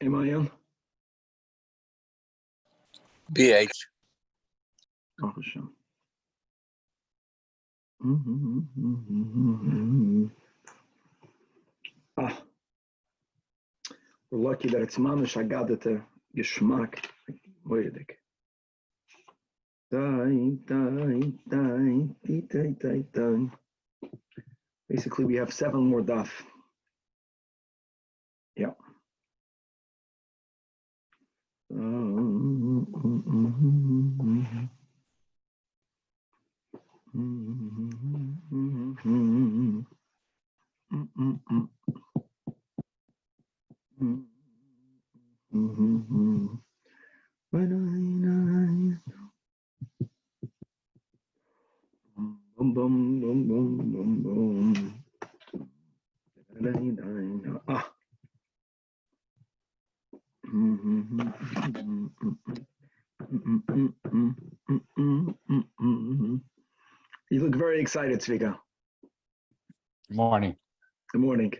Am I on? BH. Oh, Hassan. We're lucky that it's mamish agadete geschmack. Wait a minute. Basically, we have 7 more DAF. Yeah. You look very excited, Zvika. Good morning. Good morning.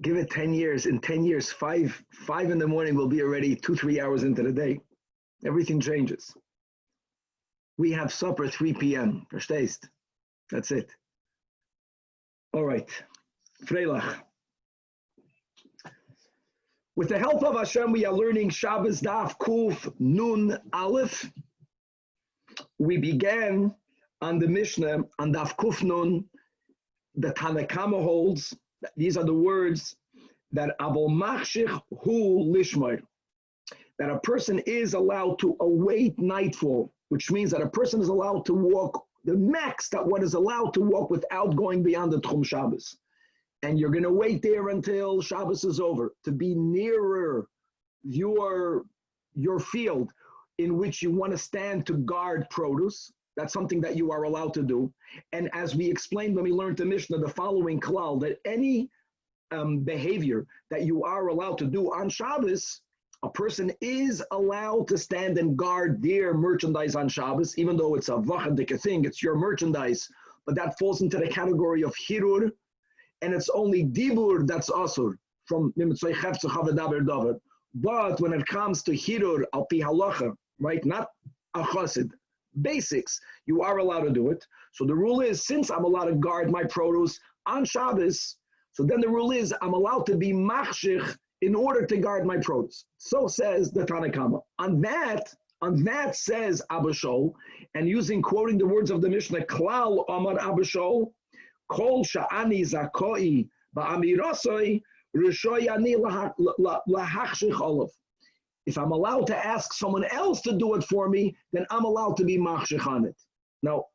Give it 10 years. In 10 years, 5 in the morning will be already 2-3 hours into the day. Everything changes. We have supper 3 p.m. Verstehst? That's it. All right. Freilach. With the help of Hashem, we are learning Shabbos Daf Kuf Nun Aleph. We began on the Mishnah on Daf Kuf Nun. The Tanach holds. These are the words that Abol Machshich Hu Lishmar. That a person is allowed to await nightfall, which means that a person is allowed to walk the max that one is allowed to walk without going beyond the Tchum Shabbos. And you're going to wait there until Shabbos is over to be nearer your field in which you want to stand to guard produce. That's something that you are allowed to do. And as we explained when we learned the Mishnah, the following klal, that any behavior that you are allowed to do on Shabbos, a person is allowed to stand and guard their merchandise on Shabbos, even though it's a vachandik thing, it's your merchandise, but that falls into the category of hirur, and it's only dibur that's asur from Mimitzay Chefzach Havadaber David. But when it comes to hirur al pi halacha, right, not a chassid, basics, you are allowed to do it. So the rule is, since I'm allowed to guard my produce on Shabbos, so then the rule is I'm allowed to be machshich in order to guard my produce. So says the Tanach. On that says Abba Shol, and quoting the words of the Mishnah, Klal Amar Abba Shol, Kol Sha'ani Zakoi Ba'amirosoi Rishoyani Lahachshich Olav. If I'm allowed to ask someone else to do it for me, then I'm allowed to be machshich on it. Now,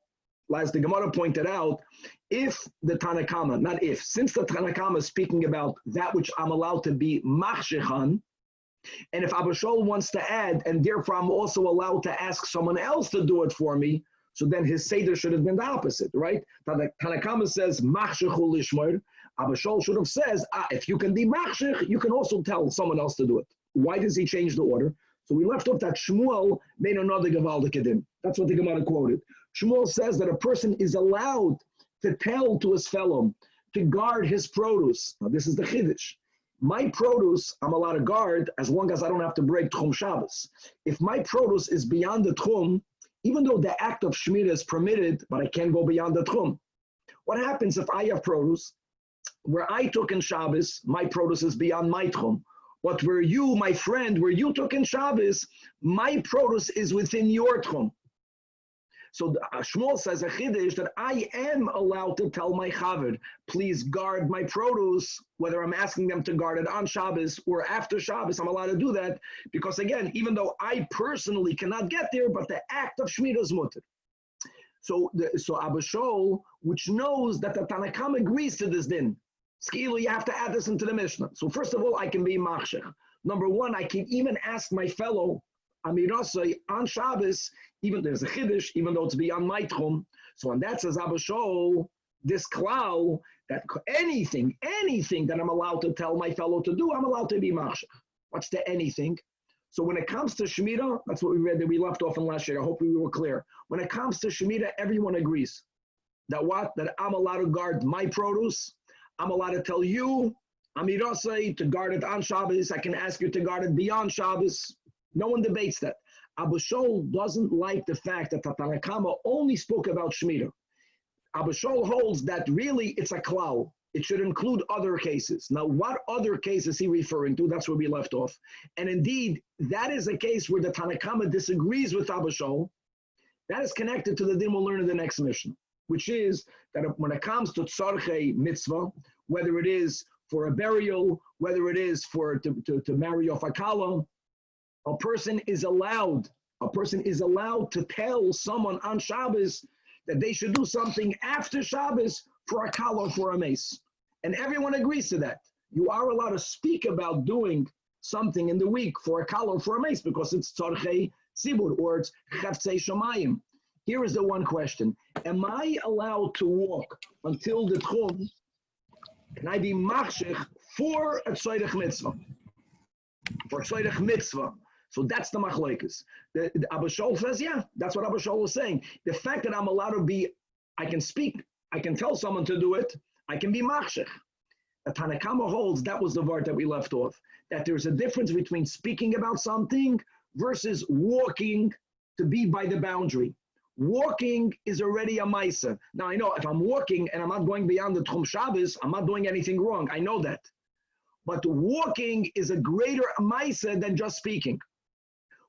as the Gemara pointed out, if the Tanach, not if, since the Tanach is speaking about that which I'm allowed to be machshich on, And if Abba Shaul wants to add, and therefore I'm also allowed to ask someone else to do it for me, so then his seder should have been the opposite, right? Tanakama says, machshech hu lishmor. Abba Shaul should have says, if you can be machshech, you can also tell someone else to do it. Why does he change the order? So we left off that Shmuel made another Gavaldik Kedim. That's what the Gemara quoted. Shmuel says that a person is allowed to tell to his fellow to guard his produce. Now this is the Chiddush. My produce, I'm allowed to guard as long as I don't have to break Tchum Shabbos. If my produce is beyond the Tchum, even though the act of Shemitah is permitted, but I can't go beyond the Tchum. What happens if I have produce where I took in Shabbos, my produce is beyond my Tchum, but where you, my friend, where you took in Shabbos, my produce is within your Tchum. So Shmuel says a chiddush that I am allowed to tell my chaver, please guard my produce, whether I'm asking them to guard it on Shabbos or after Shabbos, I'm allowed to do that, because again, even though I personally cannot get there, but the act of Shemitah is mutter. So Abba Shaul, which knows that the Tanakam agrees to this din, Skilu, you have to add this into the Mishnah. So first of all, I can be machshech. Number one, I can even ask my fellow Amirasai on Shabbos, even there's a chiddush, even though it's beyond my tchum. So on that says Abba Shaul, this klal, that anything that I'm allowed to tell my fellow to do, I'm allowed to be machshech. What's the anything? So when it comes to Shemitah, that's what we read that we left off in last year. I hope we were clear. When it comes to Shemitah, everyone agrees that what? That I'm allowed to guard my produce. I'm allowed to tell you, Amirasai, to guard it on Shabbos. I can ask you to guard it beyond Shabbos. No one debates that. Abba Shaul doesn't like the fact that Tanakama only spoke about Shemitah. Abba Shaul holds that really it's a klal. It should include other cases. Now, what other case is he referring to? That's where we left off. And indeed, that is a case where the Tanakama disagrees with Abba Shaul. That is connected to the din we'll learn in the next mission, which is that when it comes to tzarchei mitzvah, whether it is for a burial, whether it is for to marry off a kala, a person is allowed to tell someone on Shabbos that they should do something after Shabbos for a kala or for a mace. And everyone agrees to that. You are allowed to speak about doing something in the week for a kala or for a mace because it's tzarchei tzibur or it's cheftzei shamayim. Here is the one question. Am I allowed to walk until the tchum? Can I be machshech for a tzorech mitzvah? For a tzorech mitzvah. So that's the machlokes. The Abba Shaul says, yeah, that's what Abba Shaul was saying. The fact that I'm allowed to be, I can speak, I can tell someone to do it, I can be machshech. The Tanakama holds, that was the word that we left off, that there's a difference between speaking about something versus walking to be by the boundary. Walking is already a maisa. Now I know if I'm walking and I'm not going beyond the Tchum Shabbos, I'm not doing anything wrong. I know that. But walking is a greater maisa than just speaking.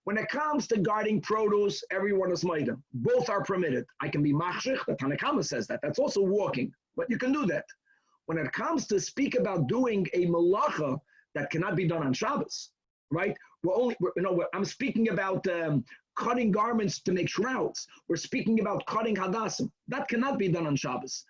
When it comes to guarding produce, everyone is maida. Both are permitted. I can be machshech, the Tanakama says that. That's also walking, but you can do that. When it comes to speak about doing a malacha that cannot be done on Shabbos, right? I'm speaking about cutting garments to make shrouds. We're speaking about cutting hadassim. That cannot be done on Shabbos.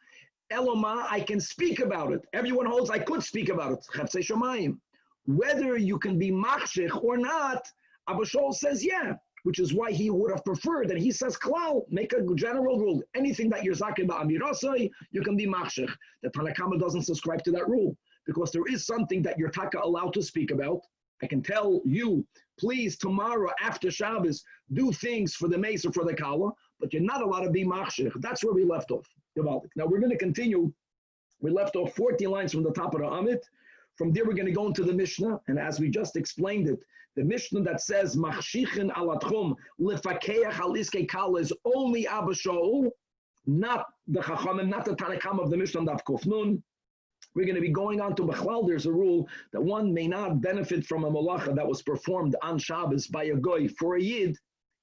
Eloma, I can speak about it. Everyone holds I could speak about it. Cheftzei shamayim. Whether you can be machshech or not, Abba Shaul says yeah, which is why he would have preferred that he says klal, make a general rule. Anything that you're zaken ba'amirasai, you can be machshech. The Tanakama doesn't subscribe to that rule because there is something that you're taka allowed to speak about. I can tell you, please tomorrow after Shabbos, do things for the mace or for the kala, but you're not allowed to be machshech. That's where we left off. Now we're going to continue. We left off 14 lines from the top of the Amit. From there, we're going to go into the Mishnah, and as we just explained it, the Mishnah that says machshichin alatchum lefakeach haliske kala is only Abba Shaul, not the Chachamim, not the Tanacham of the Mishnah DAF Kuf Nun. We're going to be going on to Bechlal. There's a rule that one may not benefit from a malacha that was performed on Shabbos by a goy for a yid,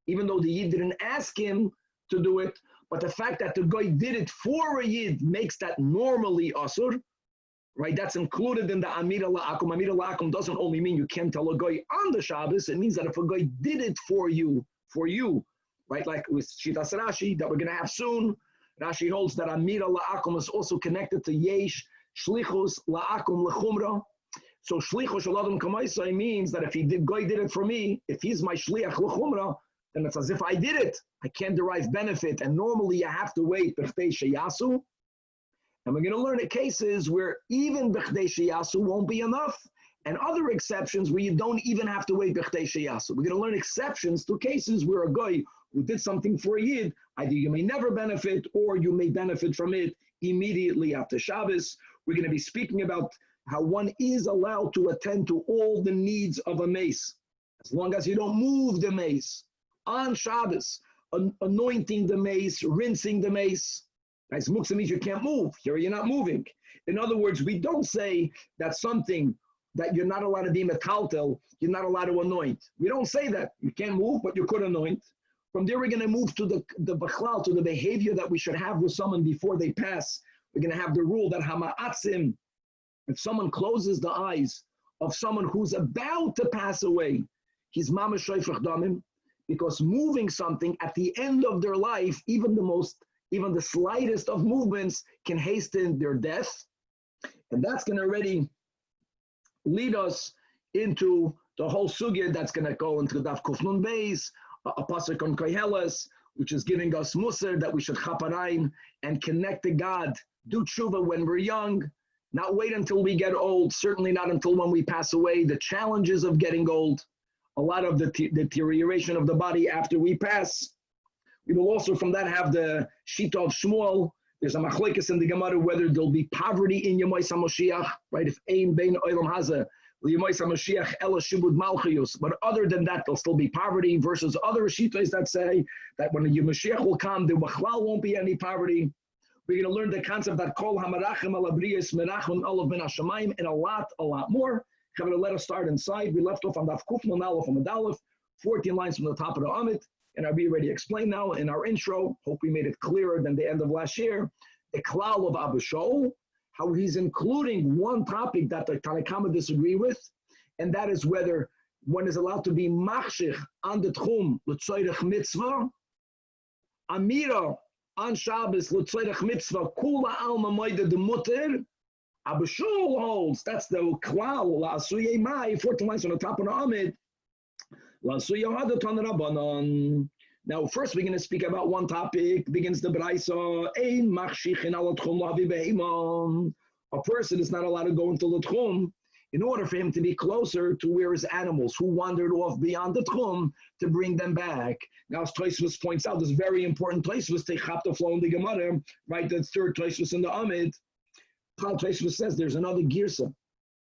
even though the yid didn't ask him to do it. But the fact that the goy did it for a yid makes that normally asur, right? That's included in the Amira La'akum. Amira La'akum doesn't only mean you can't tell a goy on the Shabbos. It means that if a goy did it for you, right? Like with Shitas Rashi that we're going to have soon. Rashi holds that Amira La'akum is also connected to Yesh Shlichus La'akum Lechumra. So shlichus shel adam kamaisai means that if Goy did it for me, if he's my shliach l'chumra, then it's as if I did it. I can't derive benefit, and normally you have to wait b'chdei sheyasu. And we're going to learn at cases where even b'chdei sheyasu won't be enough, and other exceptions where you don't even have to wait b'chdei sheyasu. We're going to learn exceptions to cases where a Goy who did something for a Yid, either you may never benefit or you may benefit from it immediately after Shabbos. We're going to be speaking about how one is allowed to attend to all the needs of a mace, as long as you don't move the mace. On Shabbos, anointing the mace, rinsing the mace. As muksa means you can't move. Here you're not moving. In other words, we don't say that something that you're not allowed to be metaltel, you're not allowed to anoint. We don't say that. You can't move, but you could anoint. From there, we're going to move to the bachlal, to the behavior that we should have with someone before they pass. We're going to have the rule that hama'atzim, if someone closes the eyes of someone who's about to pass away, he's mamash shayfach damim, because moving something at the end of their life, even the slightest of movements can hasten their death. And that's going to already lead us into the whole sugya that's going to go into DAF Kuf Nun Beis, a pasuk on Koheles, which is giving us musar that we should chaparain and connect to God, do tshuva when we're young, not wait until we get old, certainly not until when we pass away. The challenges of getting old, a lot of the deterioration of the body after we pass. We will also from that have the Shita of Shmuel. There's a machlekes in the Gemara whether there'll be poverty in Yomai HaMashiach, right? If ein bein olam haza, Yomai HaMashiach ela shibud malchiyus. But other than that, there'll still be poverty versus other Shitas that say that when the Mashiach will come, there won't be any poverty. We're going to learn the concept that kol hamarachim ala briyas merachim olav ben hashamayim and a lot more. Chavara, let us start inside. We left off on Daf Kuf Nun Aleph Amud Aleph, 14 lines from the top of the Amid. And Rabbi already explained now in our intro, hope we made it clearer than the end of last year, the klal of Abba Shaul, how he's including one topic that the Tanakh disagree with, and that is whether one is allowed to be machshich on the tchum l'tzoyrech mitzvah, amira on Shabbos l'tzoyrech mitzvah, kula alma moida de mutter. Abba Shaul holds, that's the klal, la'asuyei mai, 14 lines on the top of the Amid, la'asuyei hadaton rabbanon. Now, first we're going to speak about one topic, begins the Braisa, ein machshichin al tchum lavi be'imam. A person is not allowed to go into the tchum in order for him to be closer to where his animals who wandered off beyond the tchum to bring them back. Now, as Tosfos points out, this very important Tosfos, take chap the flow in the Gemara, right? The third Tosfos in the Amid. Tosfos says there's another girsa.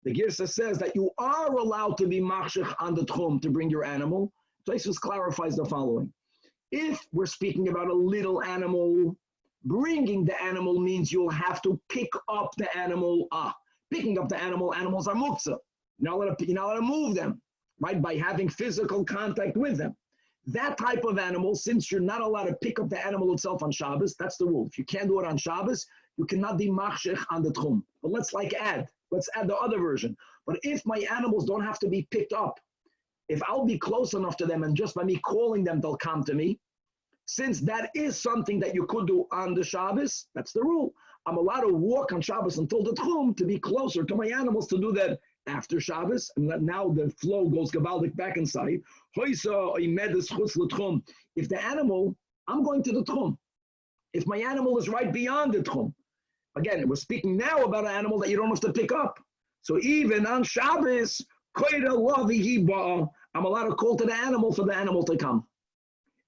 The girsa says that you are allowed to be machshich on the tchum to bring your animal. Tosfos clarifies the following. If we're speaking about a little animal, bringing the animal means you'll have to pick up the animal. Picking up the animals are muktzah. You're not allowed to move them, right? By having physical contact with them. That type of animal, since you're not allowed to pick up the animal itself on Shabbos, that's the rule. If you can't do it on Shabbos, you cannot be machshich on the tchum. But let's add the other version. But if my animals don't have to be picked up, if I'll be close enough to them and just by me calling them, they'll come to me. Since that is something that you could do on the Shabbos, that's the rule. I'm allowed to walk on Shabbos until the tchum to be closer to my animals to do that after Shabbos. And now the flow goes gabaldik back inside. If the animal, I'm going to the tchum. If my animal is right beyond the tchum. Again, we're speaking now about an animal that you don't have to pick up. So even on Shabbos, I'm allowed to call to the animal for the animal to come.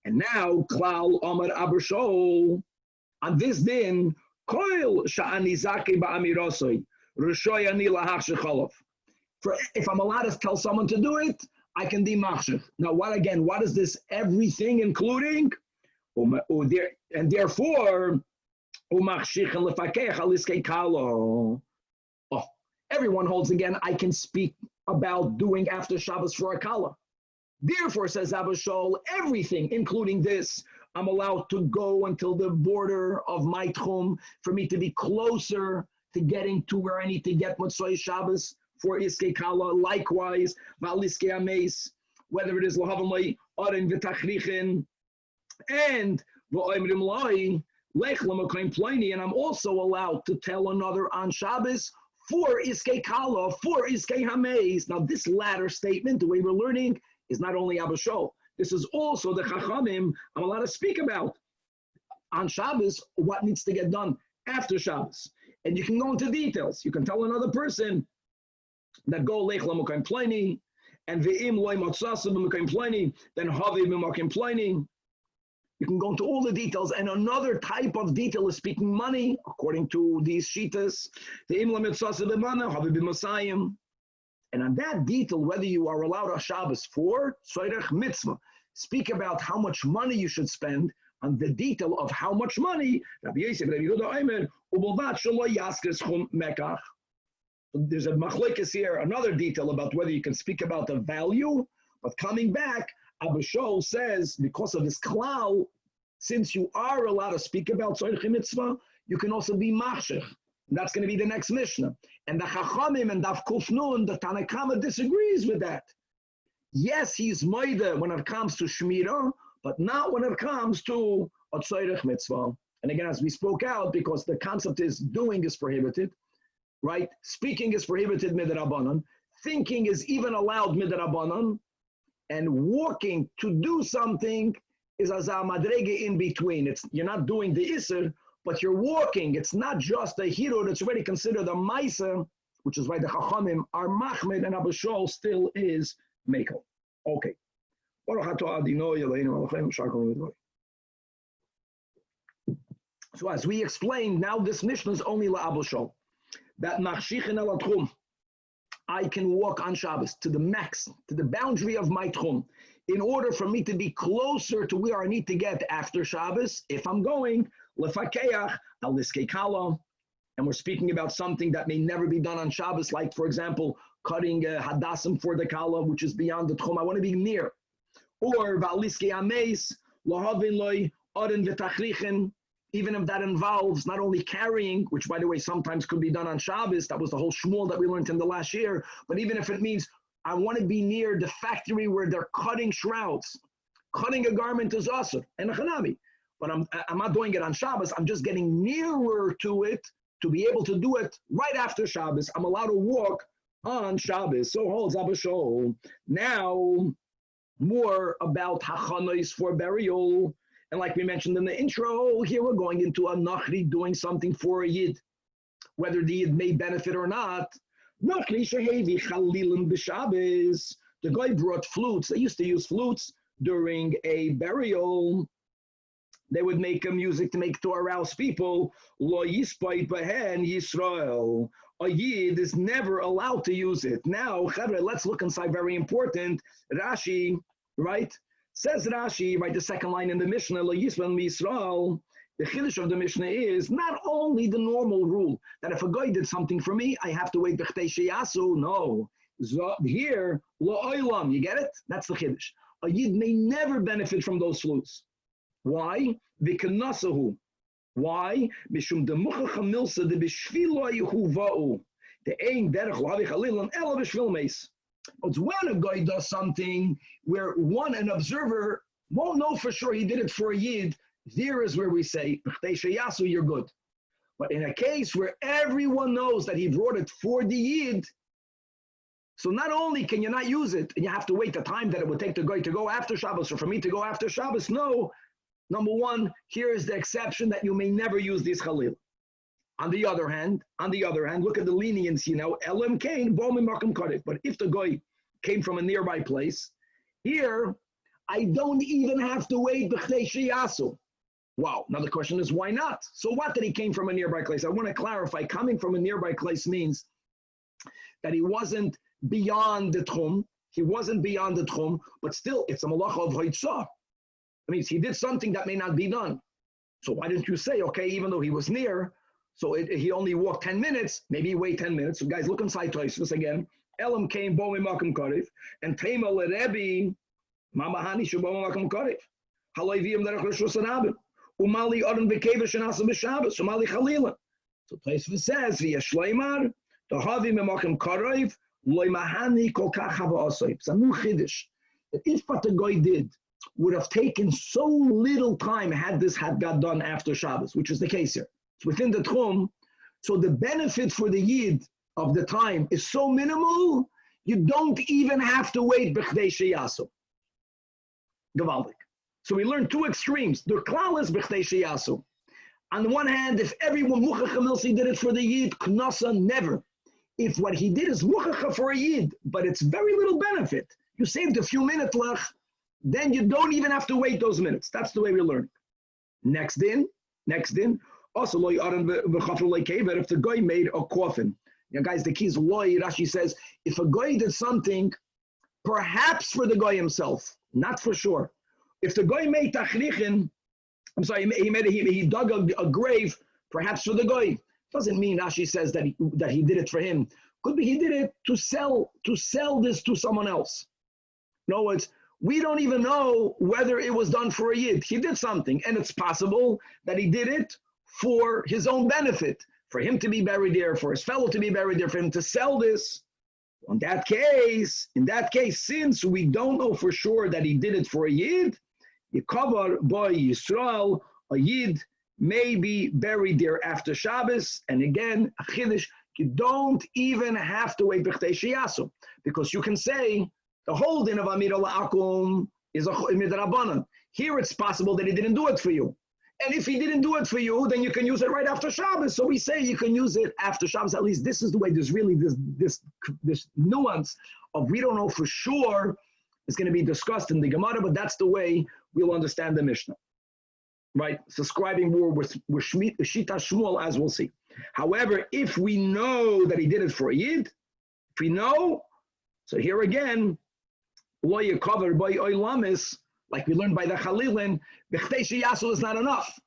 And now, Klal Amar Abashol, on this din, Koil Sha'ani Zaki Ba'amirosoi, Rishoy Ani Lahach Shecholov. If I'm allowed to tell someone to do it, I can be machshich. Now, what is this everything including? And therefore, everyone holds again, I can speak about doing after Shabbos for a kala. Therefore, says Abba Shaul, everything, including this, I'm allowed to go until the border of my tchum for me to be closer to getting to where I need to get Motzoi Shabbos for Iskei Kala. Likewise, Valiskei Ames, whether it is Lahavamai, Arin V'Tachrichin, and V'Oimrim Lai, Lech L'Makoim Pliny, and I'm also allowed to tell another on Shabbos for iskei kala, for iskei hameis. Now this latter statement, the way we're learning, is not only Abba Shol. This is also the Chachamim I'm allowed to speak about on Shabbos, what needs to get done after Shabbos. And you can go into details. You can tell another person that go lech l'mokim pleni, and ve'im loy matzasa b'mokim pleni, then havi b'mokim pleni. You can go into all the details. And another type of detail is speaking money, according to these shitas. Ve'im loy matzasa b'mana, havi b'masayim. And on that detail, whether you are allowed a Shabbos for tzorech mitzvah, speak about how much money you should spend. On the detail of how much money, Rabbi Yosef, Rabbi Yehuda Omer, ubolvat shelo yaskes chum mekach. There's a machlekes here, another detail about whether you can speak about the value, but coming back, Abba Shol says, because of this klal, since you are allowed to speak about tzorech mitzvah, you can also be machshech. That's going to be the next Mishnah. And the Chachamim and DAF Kuf Nun, the Tanach disagrees with that. Yes, he's moide when it comes to Shmirah, but not when it comes to a tzorech mitzvah. And again, as we spoke out, because the concept is doing is prohibited, right? Speaking is prohibited midrabanan. Thinking is even allowed midrabanan. And walking to do something is as a madrege in between. You're not doing the iser, but you're walking. It's not just a hirur. It's already considered a maisa, which is why the Chachamim are machmed and Abba Shol still is mekel. Okay. So as we explained, now this Mishnah is only la'Abba Shol. That machshichin el tchum, I can walk on Shabbos to the max, to the boundary of my tchum, in order for me to be closer to where I need to get after Shabbos. If I'm going lefakeach al niskei kala, and we're speaking about something that may never be done on Shabbos, like for example, cutting hadassim for the kala, which is beyond the tchum. I want to be near. Or va'liskei ameis lahavin loy aden v'tachrichen. Even if that involves not only carrying, which by the way sometimes could be done on Shabbos, that was the whole shmuel that we learned in the last year, but even if it means I want to be near the factory where they're cutting shrouds, cutting a garment is asur, and a chanami, but I'm not doing it on Shabbos, I'm just getting nearer to it to be able to do it right after Shabbos. I'm allowed to walk on Shabbos. So holds Abba Shol. Now, more about hachanois for burial. And like we mentioned in the intro, here we're going into a nachri doing something for a yid, whether the yid may benefit or not. Nachri shehevi chalilim b'Shabbos. The guy brought flutes. They used to use flutes during a burial. They would make a music to arouse people. Lo yispait behen Yisrael. A yid is never allowed to use it. Now, let's look inside. Very important. Rashi, right? Says Rashi, right, the second line in the Mishnah, Lo Yispan Yisrael, the chiddush of the Mishnah is not only the normal rule that if a guy did something for me, I have to wait b'chtei sheyasu. No. Here, Lo Olam, you get it? That's the chiddush. A yid may never benefit from those flutes. Why? V'kanasahu. Why? Mishum demucha chamilsa de b'shvilo yehuva'u. The ein derech lavi chalilan ela b'shvil meis. It's when a guy does something where an observer won't know for sure he did it for a yid, there is where we say, you're good. But in a case where everyone knows that he brought it for the yid, so not only can you not use it, and you have to wait the time that it would take the guy to go after Shabbos, or for me to go after Shabbos, no. Number one, here is the exception that you may never use this chalil. On the other hand, look at the leniency now. Elam kain bomim makom karet. But if the guy came from a nearby place, here I don't even have to wait b'chtei sheyasu. Wow. Now the question is, why not? So what that he came from a nearby place? I want to clarify. Coming from a nearby place means that he wasn't beyond the tchum. He wasn't beyond the tchum, but still, it's a malacha of hoitzah. It means he did something that may not be done. So why didn't you say, okay, even though he was near? So he only walked 10 minutes, maybe wait 10 minutes. So guys, look inside Tosfos again. Elam came bomi makom karif, and Tema lerebi mamahani shabom makom karif. Halay v'yim derech rishus anabim. Umali adon v'keva shenasa b'Shabbos. Umali chalila. So Tosfos says v'yashleimar dahavi memakom karif loy mahani kol kach hava asay. It's a new chiddush that if what the guy did would have taken so little time had this had got done after Shabbos, which is the case here. It's within the tchum, so the benefit for the yid of the time is so minimal, you don't even have to wait b'chdei sheyasu. Gewaldig. So we learned two extremes. The klal is b'chdei sheyasu. On the one hand, if everyone muchacha milsi did it for the yid, knasa never. If what he did is muchacha for a yid, but it's very little benefit, you saved a few minutes lach, then you don't even have to wait those minutes. That's the way we learn. Next in. Also, if the guy made a coffin. You know, guys, the key is loy. Rashi says, if a guy did something, perhaps for the guy himself, not for sure. If the guy made tachrichin, he dug a grave, perhaps for the guy. Doesn't mean Rashi says that he did it for him. Could be he did it to sell this to someone else. In other words, we don't even know whether it was done for a yid. He did something, and it's possible that he did it for his own benefit, for him to be buried there, for his fellow to be buried there, for him to sell this. In that case, since we don't know for sure that he did it for a yid, Yikavar boy Yisrael, a yid may be buried there after Shabbos. And again, a chiddush, you don't even have to wait b'chdei sheyasu, because you can say the whole din of Amir al-Akum is a midrabanan. Here it's possible that he didn't do it for you. And if he didn't do it for you, then you can use it right after Shabbos. So we say you can use it after Shabbos. At least this is the way. There's really this nuance of we don't know for sure is going to be discussed in the Gemara, but that's the way we'll understand the Mishnah. Right? Subscribing more with Shita Shmuel, as we'll see. However, if we know that he did it for a yid, if we know, so here again, lo yikaver by oilamis, like we learned by the Chalilin, b'chdei sheyasu is not enough.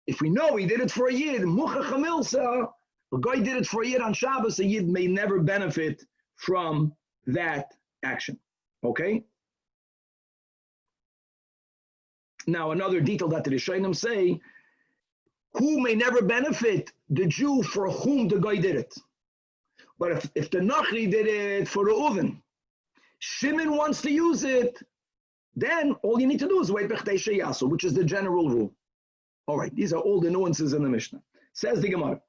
If we know he did it for a yid, muchacha milsa, a guy did it for a yid on Shabbos, a yid may never benefit from that action. Okay? Now, another detail that the Rishonim say, who may never benefit? The Jew for whom the guy did it. But if the Nachri did it for the oven, Shimon wants to use it, then all you need to do is wait b'chdei sheyasu, which is the general rule. All right, these are all the nuances in the Mishnah. Says the Gemara,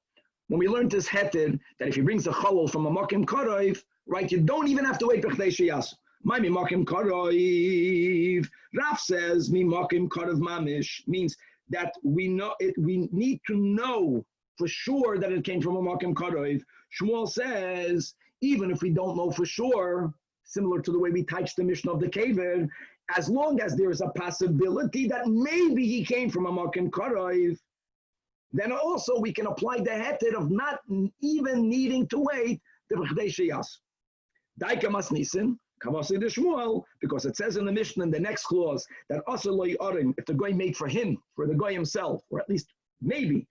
when we learned this heter, that if he brings a chalol from a makim karoiv, right, you don't even have to wait b'chdei sheyasu. My mimakim karoiv. Raf says mimakim karoiv mamish means that we know it. We need to know for sure that it came from a makim karoiv. Shmuel says even if we don't know for sure, similar to the way we touched the Mishnah of the Kever, as long as there is a possibility that maybe he came from a makim karoiv, then also we can apply the heter of not even needing to wait the b'chdei sheyasu. Daika mas nisin. Because it says in the Mishnah in the next clause that if the guy made for him, for the guy himself, or at least maybe,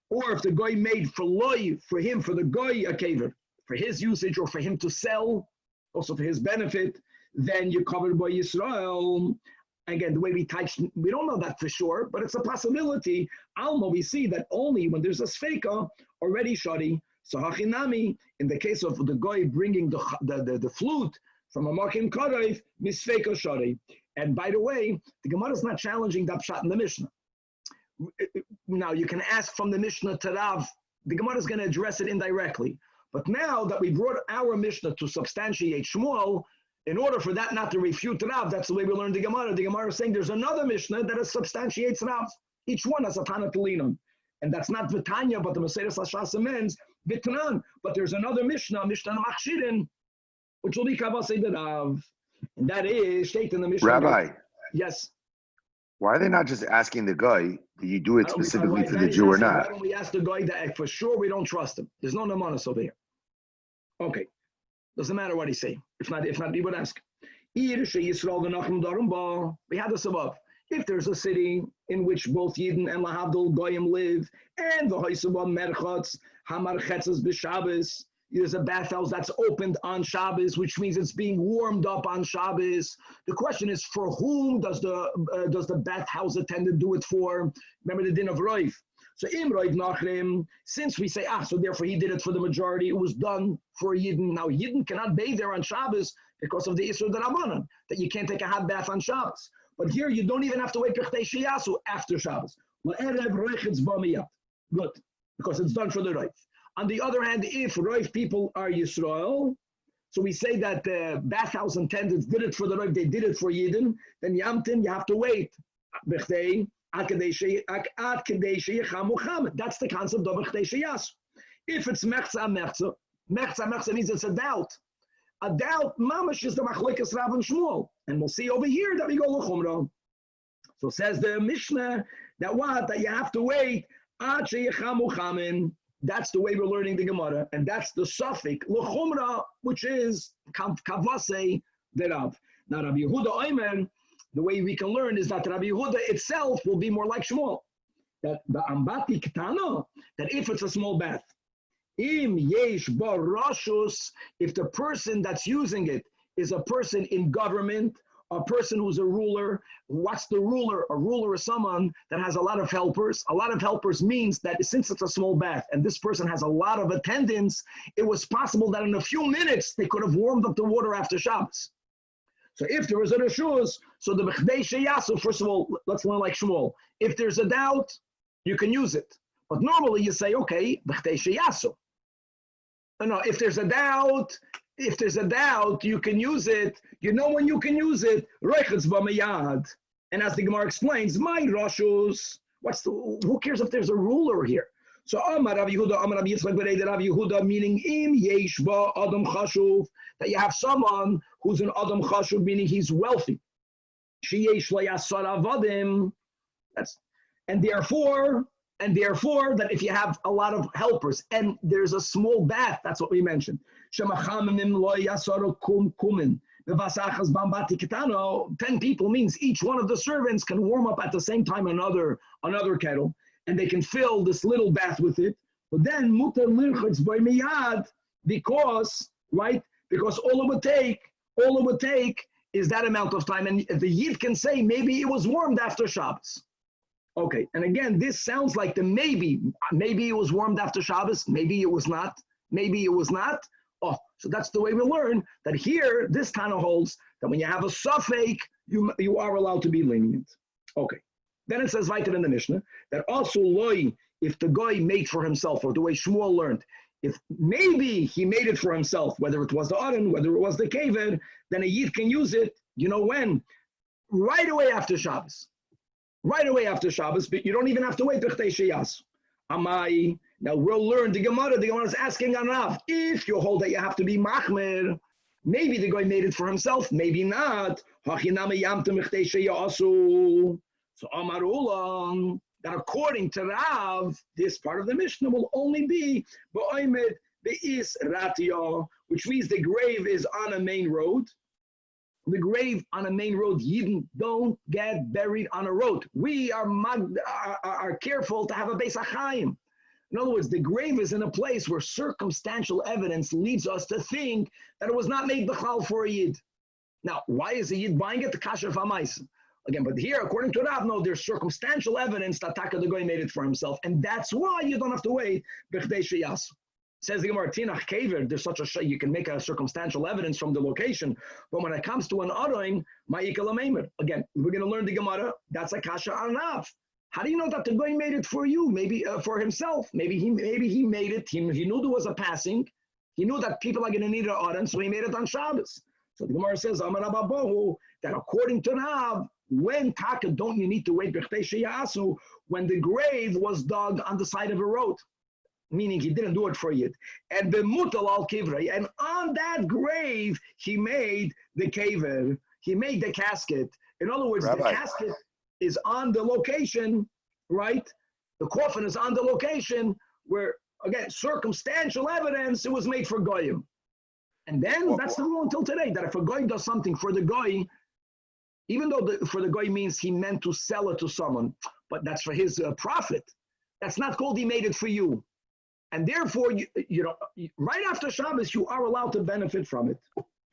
or if the guy made for loy, for him, for the guy a kaver, for his usage or for him to sell, also for his benefit, then you're covered by Yisrael. Again, the way we touched, we don't know that for sure, but it's a possibility. Alma, we see that only when there's a sfeika already shadi. So hachinami, in the case of the guy bringing the flute from a makim karev, misfeika shari. And by the way, the Gemara is not challenging that pshat in the Mishnah. Now, you can ask from the Mishnah to Rav, the Gemara is going to address it indirectly. But now that we brought our Mishnah to substantiate Shmuel, in order for that not to refute Rav, that's the way we learned the Gemara. The Gemara is saying there's another Mishnah that substantiates Rav. Each one has a Tanach Telinam. And that's not Vitanya, but the Meseres Hashas means Vitnan. But there's another Mishnah, Mishnah Machshirin, which will be Kavasei the Rav. And that is state in the Mishnah. Rabbi. Yes. Why are they not just asking the guy, do you do it specifically for the Jew or not? Why don't we ask the guy that for sure we don't trust him? There's no nemanis over here. Okay. Doesn't matter what he's saying. If not, we would ask. We had this above. If there's a city in which both Yidden and Lahavdil Goyim live, and the Hoysabah Merchatz, Hamarchetzes B'Shabbos, there's a bathhouse that's opened on Shabbos, which means it's being warmed up on Shabbos. The question is, for whom does the bathhouse attendant do it for? Remember the din of Roiv. So Im Roiv Nachrim, since we say, so therefore he did it for the majority, it was done for Yidden. Now Yidden cannot bathe there on Shabbos because of the Isur D'Rabbanan, that you can't take a hot bath on Shabbos. But here you don't even have to wait Pechdei Sheyasu after Shabbos. Good, because it's done for the Roiv. On the other hand, if Roiv people are Yisrael, so we say that the bathhouse attendants did it for the Roiv, they did it for Yidden, then Yamtin, you have to wait. That's the concept of B'chtei Sheyas. If it's Mechza means it's a doubt. A doubt, mamash, is the Machlikas Rav and Shmuel. And we'll see over here that we go L'chumra. So says the Mishnah that what? That you have to wait. Ad sheyechamu chamin. That's the way we're learning the Gemara. And that's the suffix, L'chumra, which is kavase derav. Now Rabbi Yehuda Oimer, the way we can learn is that Rabbi Yehuda itself will be more like Shmuel. That the ambati ketana, that if it's a small bath, im yesh ba rashus, if the person that's using it is a person in government, a person who's a ruler. What's the ruler? A ruler is someone that has a lot of helpers. A lot of helpers means that since it's a small bath and this person has a lot of attendants, it was possible that in a few minutes they could have warmed up the water after Shabbos. So if there is a reshus, so the b'chdei sheyasu, first of all, let's learn like Shmuel. If there's a doubt, you can use it. But normally you say, okay, b'chdei sheyasu. No, if there's a doubt, you can use it. You know when you can use it. Roichetz b'mayad. And as the Gemara explains, my rashus. Who cares if there's a ruler here? So Amar Rabbi Yehuda, Amar Rabbi Yitzchak B'rei Rabbi Yehuda, meaning im yesh ba adam chashuv, that you have someone who's an adam chashuv, meaning he's wealthy. Sheyesh layasar avadim. And therefore that if you have a lot of helpers and there's a small bath, that's what we mentioned. 10 people means each one of the servants can warm up at the same time another kettle, and they can fill this little bath with it. But then mutar lirchutz by miyad, because all it would take is that amount of time, and the Yid can say maybe it was warmed after Shabbos. Okay, and again, this sounds like the maybe it was warmed after Shabbos, maybe it was not. Oh, so that's the way we learn that here, this kind of holds that when you have a suffix, you are allowed to be lenient. Okay, then it says weiter in the Mishnah that also loy, if the guy made for himself, or the way Shmuel learned, if maybe he made it for himself, whether it was the Aron, whether it was the Kever, then a Yid can use it, you know when? Right away after Shabbos. But you don't even have to wait. Amai. Now we'll learn the Gemara. The Gemara is asking on Rav, if you hold that you have to be machmer, maybe the guy made it for himself, maybe not. So Amarulam, that according to Rav, this part of the Mishnah will only be which means the grave is on a main road. The grave on a main road, Yidden don't get buried on a road. We are careful to have a Beis HaChaim. In other words, the grave is in a place where circumstantial evidence leads us to think that it was not made b'chlal for a Yid. Now, why is a Yid buying it? The kasher v'amais. Again, but here, according to Rav, no, there's circumstantial evidence that Taka the Goy made it for himself, and that's why you don't have to wait. B'chdei sheyas. Says the Gemara, Tanach Kever, there's such a you can make a circumstantial evidence from the location, but when it comes to an Aroin, Ma'ikal Meimer. Again, we're going to learn the Gemara, that's a kasha on Rav. How do you know that the guy made it for you? Maybe for himself. Maybe he made it. He knew there was a passing. He knew that people are going to need an Aron, so he made it on Shabbos. So the Gemara says, Amar Ababohu, that according to Rav, when Taka don't you need to wait when the grave was dug on the side of a road? Meaning he didn't do it for Yid. And the mutal al kivrei, and on that grave he made the kaver, he made the casket. In other words, Rabbi, the casket is on the location, right? The coffin is on the location where, again, circumstantial evidence, it was made for goyim. And then that's the rule until today, that if a goy does something for the goy, even though for the goy means he meant to sell it to someone, but that's for his profit, that's not called he made it for you. And therefore, you know, right after Shabbos, you are allowed to benefit from it.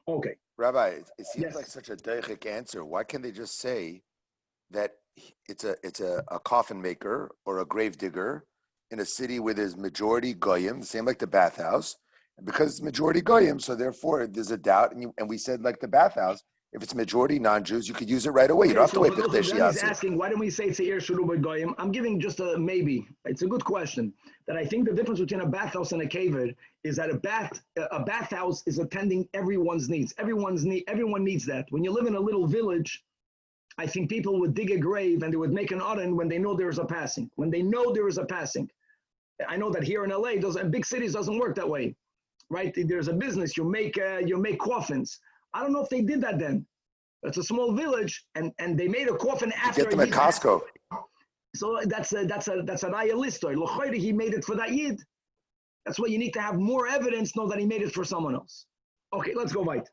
Okay. Rabbi, it seems like such a deichic answer. Why can't they just say that it's a coffin maker or a grave digger in a city where there's majority goyim, same like the bathhouse, and because it's majority goyim, so therefore there's a doubt. And we said like the bathhouse, If it's majority non-Jews, you could use it right away. You don't have to wait. Then he's asking, why don't we say Seir Shuruba Goyim? I'm giving just a maybe. It's a good question. That I think the difference between a bathhouse and a caver is that a bathhouse is attending everyone's needs. Everyone needs that. When you live in a little village, I think people would dig a grave and they would make an aron when they know there is a passing. When they know there is a passing. I know that here in LA, in big cities doesn't work that way, right? There's a business, you make coffins. I don't know if they did that then. It's a small village, and they made a coffin after. Get them at Costco. So that's an ayah lister. He made it for that yid. That's why you need to have more evidence, know that he made it for someone else. Okay, let's go right.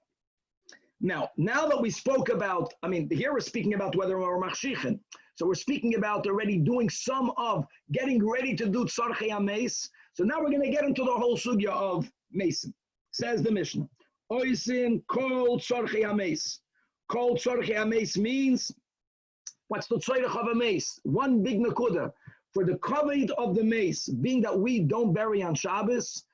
Now that we spoke about, here we're speaking about whether we're machshichen. So we're speaking about already doing some of getting ready to do tzarchei hameis. So now we're going to get into the whole sugya of mason. Says the Mishnah, oisin kol tzarchei hameis. Kol tzarchei hameis means, what's the tzorech of a mace? One big nakuda. For the kavod of the mace, being that we don't bury on Shabbos,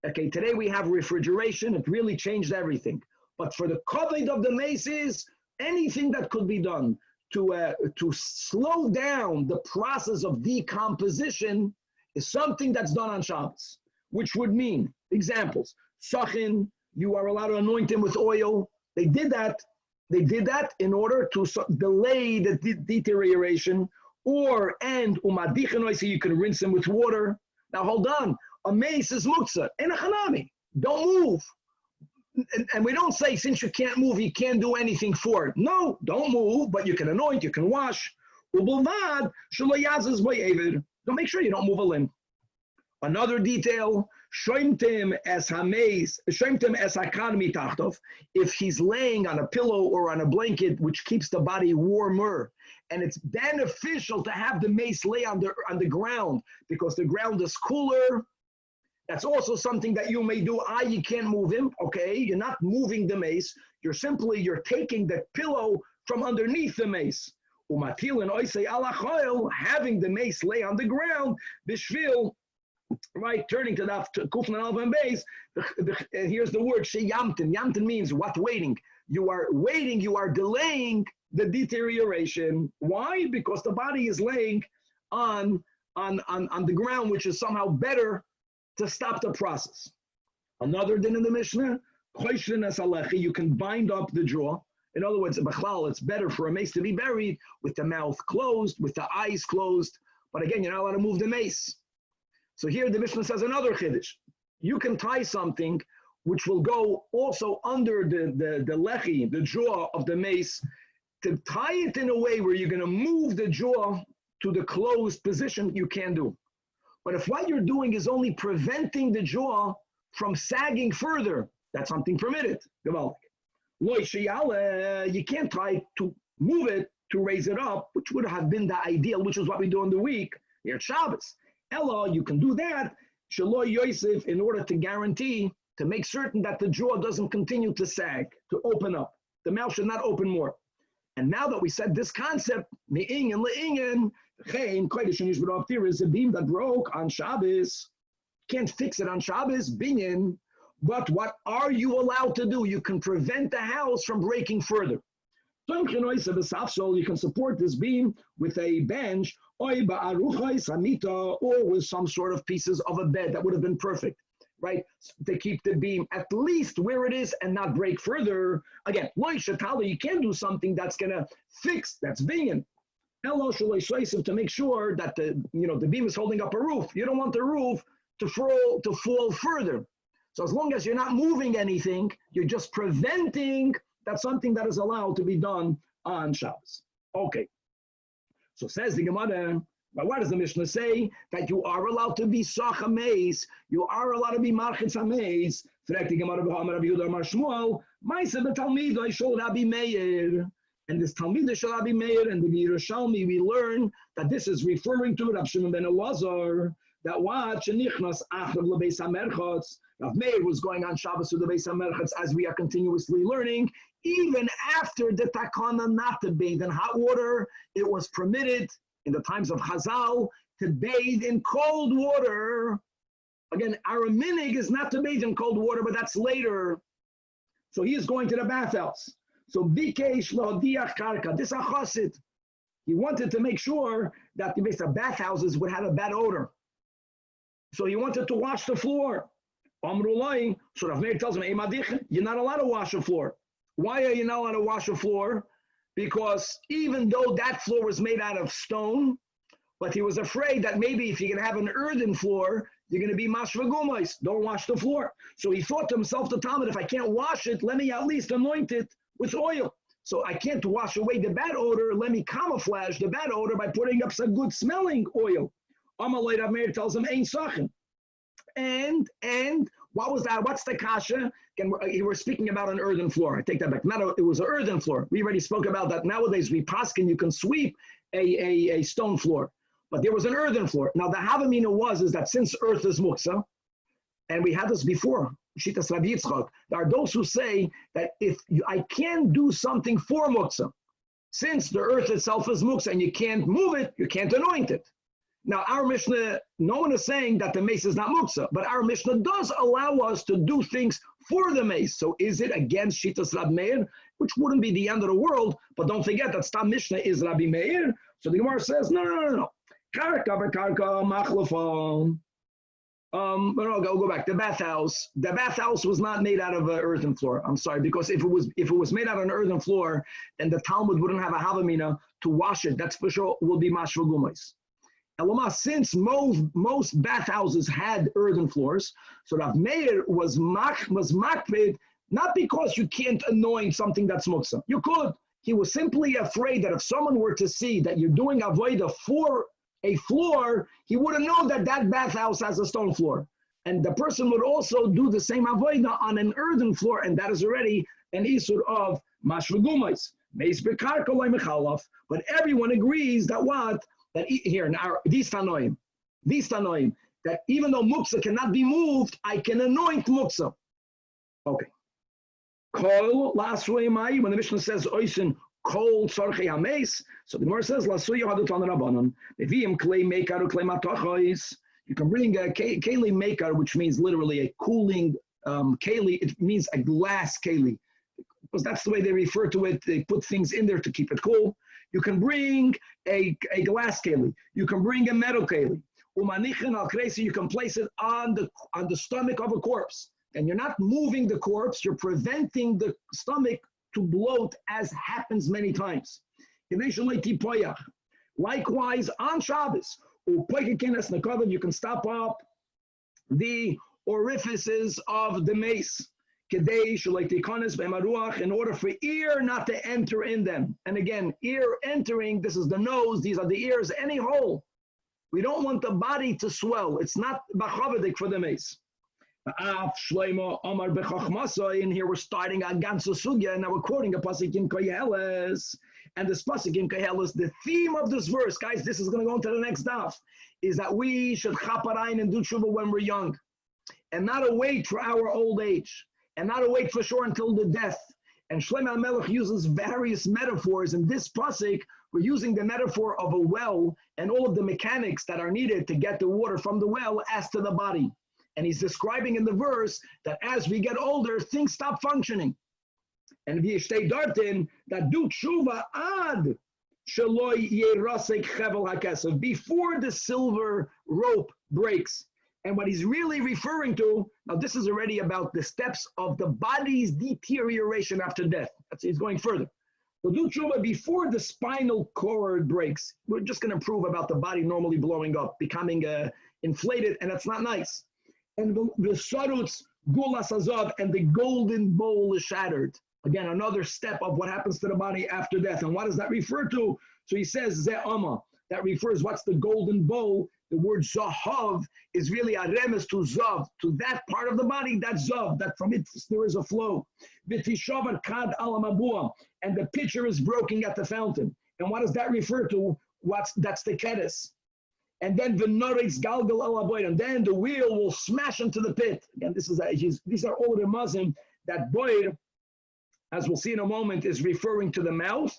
okay, today we have refrigeration, it really changed everything. But for the kavod of the mace is anything that could be done to slow down the process of decomposition is something that's done on Shabbos, which would mean, examples, sachin, you are allowed to anoint him with oil. They did that in order to delay the deterioration, and you can rinse him with water. Now hold on, a mace is muktzah, and a hanami, don't move. And we don't say, since you can't move, you can't do anything for it. No, don't move, but you can anoint, you can wash. Don't make sure you don't move a limb. Another detail, if he's laying on a pillow or on a blanket, which keeps the body warmer, and it's beneficial to have the mace lay on the ground because the ground is cooler. That's also something that you may do. You can't move him. Okay, you're not moving the mace. You're taking the pillow from underneath the mace. Having the mace lay on the ground, bishvil, right? Turning to that kufna alvan base. Here's the word sheyamtin. Yamtin means what? Waiting. You are waiting. You are delaying the deterioration. Why? Because the body is laying on the ground, which is somehow better to stop the process. Another din in the Mishnah, you can bind up the jaw. In other words, it's better for a mace to be buried with the mouth closed, with the eyes closed. But again, you're not allowed to move the mace. So here the Mishnah says another chiddush. You can tie something which will go also under the lechi, the jaw of the mace, to tie it in a way where you're going to move the jaw to the closed position. You can do. But if what you're doing is only preventing the jaw from sagging further, that's something permitted. You can't try to move it, to raise it up, which would have been the ideal, which is what we do in the week here at Shabbos. Ella, you can do that, in order to guarantee, to make certain that the jaw doesn't continue to sag, to open up. The mouth should not open more. And now that we said this concept, me'ingen le'ingen, there is a beam that broke on Shabbos. Can't fix it on Shabbos, binyan. But what are you allowed to do? You can prevent the house from breaking further. You can support this beam with a bench, or with some sort of pieces of a bed. That would have been perfect, right? To keep the beam at least where it is and not break further. Again, you can't do something that's going to fix, that's binyan. To make sure that the beam is holding up a roof. You don't want the roof to fall further. So as long as you're not moving anything, you're just preventing that something that is allowed to be done on Shabbos. Okay. So says the Gemara, but what does the Mishnah say? That you are allowed to be sach hameis, you are allowed to be marchitz hameis. Fragt the Gemara b'hamar Rabbi Yehuda Amar Shmuel, ma'aseh b'talmidai shel Rabbi Meir. And this Talmud shel Rabbi Meir and the Yerushalmi, we learn that this is referring to Rav Shimon ben Elazar, that what shenichnas achrav lebeis hamerchatz. Rav Meir was going on Shabbos to the Beis HaMerchatz, as we are continuously learning. Even after the takana not to bathe in hot water, it was permitted in the times of Chazal to bathe in cold water. Again, our minig is not to bathe in cold water, but that's later. So he is going to the bathhouse. So Bikesh Lodiach Karka, this Achasid, he wanted to make sure that the bathhouses would have a bad odor. So he wanted to wash the floor. Amrulai, so Rav Meir tells him, you're not allowed to wash the floor. Why are you not allowed to wash the floor? Because even though that floor was made out of stone, but he was afraid that maybe if you're going to have an earthen floor, you're going to be mashvagumais. Don't wash the floor. So he thought to himself, the Talmud, if I can't wash it, let me at least anoint it with oil. So I can't wash away the bad odor. Let me camouflage the bad odor by putting up some good smelling oil. Amalei Rav Meir tells him, Ein Sachin. And what was that? What's the kasha? And we're speaking about an earthen floor. I take that back. It was an earthen floor. We already spoke about that. Nowadays, we paskin, you can sweep a stone floor. But there was an earthen floor. Now, the Havamina is that since earth is muksa, and we had this before, Shitas Rabbi Yitzchak, there are those who say that I can't do something for muksa, since the earth itself is muksa and you can't move it, you can't anoint it. Now, our Mishnah, no one is saying that the mace is not muksa, but our Mishnah does allow us to do things for the mace. So is it against Shitas Rabbi Meir, which wouldn't be the end of the world, but don't forget that Stam Mishnah is Rabbi Meir. So the Gemara says, no. Karka machlafon. No, go back. The bathhouse. The bathhouse was not made out of an earthen floor. I'm sorry, because if it was made out of an earthen floor, then the Talmud wouldn't have a havamina to wash it. That's for sure will be mashvagumais. Elama, since most bathhouses had earthen floors, so Rav Meir was makpid, not because you can't anoint something that's muksa. You could. He was simply afraid that if someone were to see that you're doing avodah for a floor, he wouldn't know that that bathhouse has a stone floor. And the person would also do the same avodah on an earthen floor, and that is already an isur of mashvagumais. But everyone agrees that here now these tanoim, that even though muksa cannot be moved, I can anoint muksa. Okay. Kol lasrei when the Mishnah says oisin kol tzarchei hameis, so the Gemara says lasuya hadutan rabbanon meviim klei meikar uklei matachois. You can bring a keli meikar, which means literally a cooling keli. It means a glass keli, because that's the way they refer to it. They put things in there to keep it cool. You can bring a glass keli. You can bring a metal keli. Umanichin al kresi. You can place it on the stomach of a corpse. And you're not moving the corpse, you're preventing the stomach to bloat, as happens many times. Likewise, on Shabbos, you can stop up the orifices of the mace in order for ear not to enter in them. And again, ear entering, this is the nose, these are the ears, any hole. We don't want the body to swell. It's not bachavadik for the mace. In here we're starting on Gansu Sugya, and now we're quoting a pasuk in Koheles. And this pasuk in Koheles, the theme of this verse, guys, this is going to go into the next DAF, is that we should chaparain and do tshuva when we're young, and not await for our old age, and not await for sure until the death. And Shlomo HaMelech uses various metaphors. In this pasuk, we're using the metaphor of a well and all of the mechanics that are needed to get the water from the well as to the body. And he's describing in the verse that as we get older, things stop functioning. And v'yishtei dartin, that do tshuva ad sheloi yerasek chevel hakesav, before the silver rope breaks. And what he's really referring to, now this is already about the steps of the body's deterioration after death. He's going further. So do tshuva before the spinal cord breaks. We're just going to prove about the body normally blowing up, becoming inflated, and that's not nice. And the sarutz gulas azov, and the golden bowl is shattered. Again, another step of what happens to the body after death. And what does that refer to? So he says ze'ama. That refers, what's the golden bowl? The word zahav is really a remes to zav, to that part of the body, that's zav, that from it there is a flow. V'tishavar kad alamabua, and the pitcher is broken at the fountain. And what does that refer to? That's the keres. And then the noritz galgal alaboid, and then the wheel will smash into the pit. Again, these are all the mazim that boyd, as we'll see in a moment, is referring to the mouth,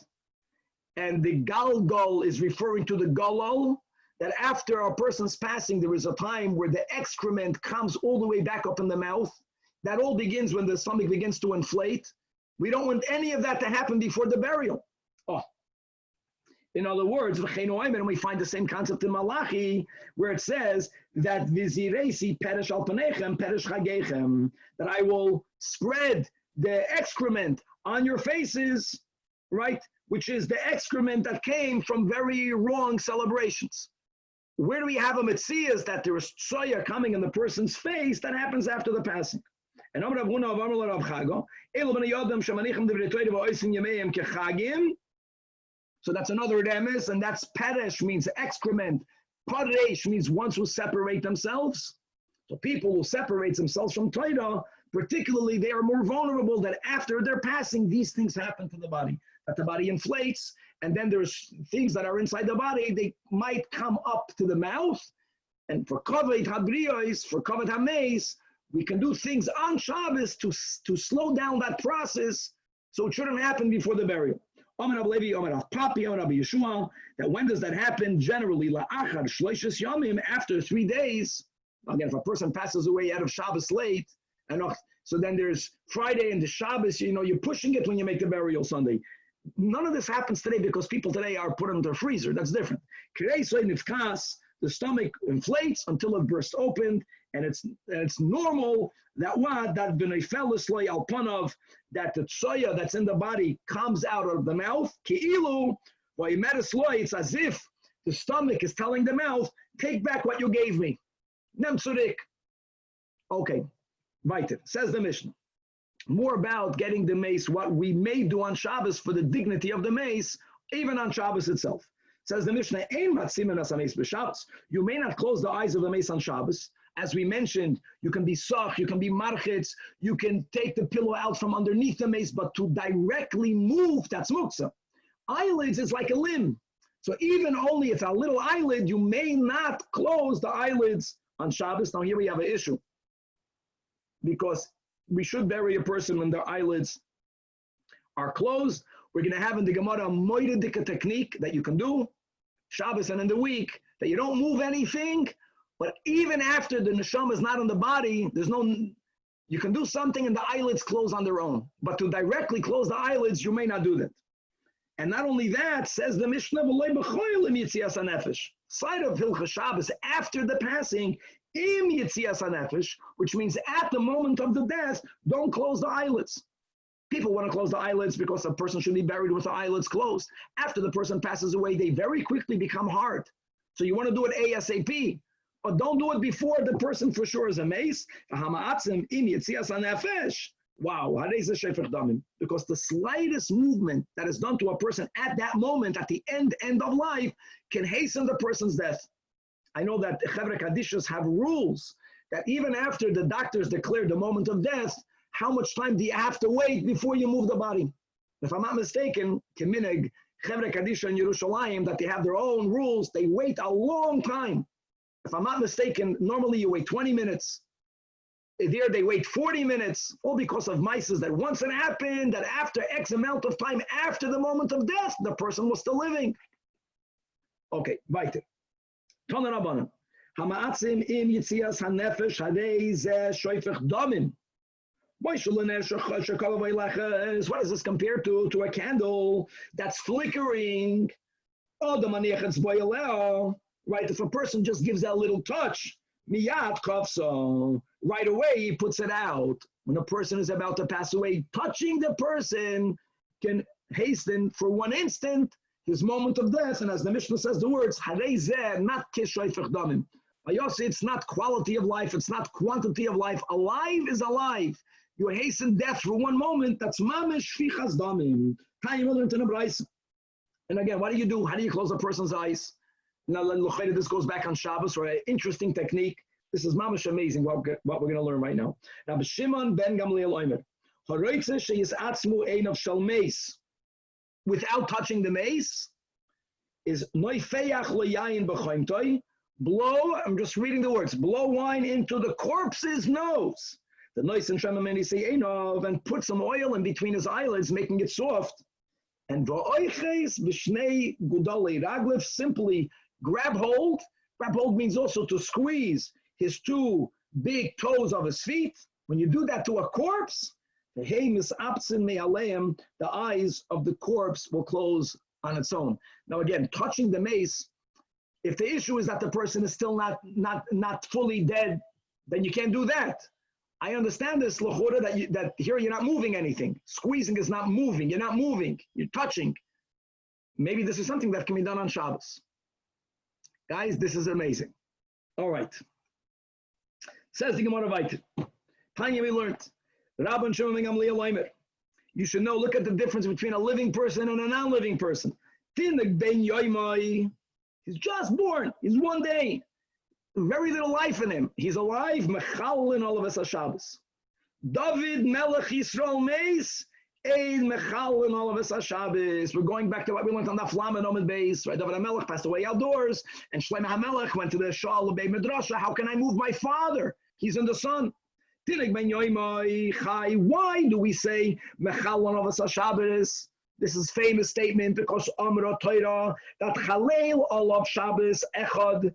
and the galgal is referring to the galal. That after a person's passing, there is a time where the excrement comes all the way back up in the mouth. That all begins when the stomach begins to inflate. We don't want any of that to happen before the burial. Oh. In other words, and we find the same concept in Malachi, where it says that viziresi perish al panechem, perish chagechem, that I will spread the excrement on your faces, right? Which is the excrement that came from very wrong celebrations. Where do we have a metzias that there is soya coming in the person's face that happens after the passing? And so that's another remes, and that's peresh means excrement. Paresh means ones who separate themselves. So people who separate themselves from Torah, particularly they are more vulnerable that after their passing, these things happen to the body. That the body inflates, and then there's things that are inside the body, they might come up to the mouth. And for kavod habriyos, for kavod hameis, we can do things on Shabbos to slow down that process so it shouldn't happen before the burial. That when does that happen? Generally, after 3 days. Again, if a person passes away out of Shabbos late, so then there's Friday and the Shabbos, you're pushing it when you make the burial Sunday. None of this happens today because people today are put in their freezer. That's different. The stomach inflates until it bursts open, and it's normal that that the tsoya that's in the body comes out of the mouth. It's as if the stomach is telling the mouth, take back what you gave me. Okay, weiter. Says the Mishnah. More about getting the mace, what we may do on Shabbos for the dignity of the mace, even on Shabbos itself. Says the Mishnah, you may not close the eyes of the mace on Shabbos. As we mentioned, you can be sach, you can be marchitz, you can take the pillow out from underneath the mace, but to directly move, that's muktzah. Eyelids is like a limb. So even only it's a little eyelid, you may not close the eyelids on Shabbos. Now here we have an issue. Because we should bury a person when their eyelids are closed. We're going to have in the Gemara a moededika technique that you can do, Shabbos and in the week, that you don't move anything, but even after the neshama is not in the body, you can do something and the eyelids close on their own. But to directly close the eyelids, you may not do that. And not only that, says the Mishnah, side of Hilchas Shabbos, after the passing, im yitzias hanefesh, which means at the moment of the death, don't close the eyelids. People want to close the eyelids because a person should be buried with the eyelids closed. After the person passes away, they very quickly become hard. So you want to do it ASAP, but don't do it before the person for sure is a mace. Wow, because the slightest movement that is done to a person at that moment, at the end of life, can hasten the person's death. I know that Chevra Kadishas have rules that even after the doctors declare the moment of death, how much time do you have to wait before you move the body? If I'm not mistaken, Kemineg, Chevra Kadisha in Yerushalayim, that they have their own rules, they wait a long time. If I'm not mistaken, normally you wait 20 minutes. There they wait 40 minutes, all because of mices that once it happened, that after X amount of time after the moment of death, the person was still living. Okay, weiter. What does this compare to a candle that's flickering? Right, if a person just gives that little touch, right away he puts it out. When a person is about to pass away, touching the person can hasten for one instant his moment of death. And as the Mishnah says the words, not it's not quality of life, it's not quantity of life. Alive is alive. You hasten death for one moment, that's mamish fichas damim. And again, what do you do? How do you close a person's eyes? Now, this goes back on Shabbos, or an interesting technique. This is mamish amazing what we're going to learn right now. Rabbi Shimon ben Gamliel Omer, without touching the mace, is blow, I'm just reading the words, blow wine into the corpse's nose. The noise and Shemameni say, and put some oil in between his eyelids, making it soft. And simply grab hold. Grab hold means also to squeeze his two big toes of his feet. When you do that to a corpse, The eyes of the corpse will close on its own. Now again, touching the mace, if the issue is that the person is still not fully dead, then you can't do that. I understand this, l'chora, that here you're not moving anything. Squeezing is not moving. You're not moving. You're touching. Maybe this is something that can be done on Shabbos. Guys, this is amazing. All right. Says the Gemara Vayter. Tanya, we learned. Rabban Shemam Gamliel Leimer. You should know, look at the difference between a living person and a non-living person. Tinag ben YOMI. He's just born. He's 1 day. Very little life in him. He's alive. Mechal in all of us Shabbos. David Melech Yisrael Meis. Ein Mechal in all of us Shabbos. We're going back to what we learned on the Flama Nomad base. Right? David HaMelech passed away outdoors, and Shlomo HaMelech went to the Shal Bei Midrash. How can I move my father? He's in the sun. Why do we say Mechal in all of us Shabbos? This is famous statement because Amra Torah that Chalel Olav Shabbos Echad.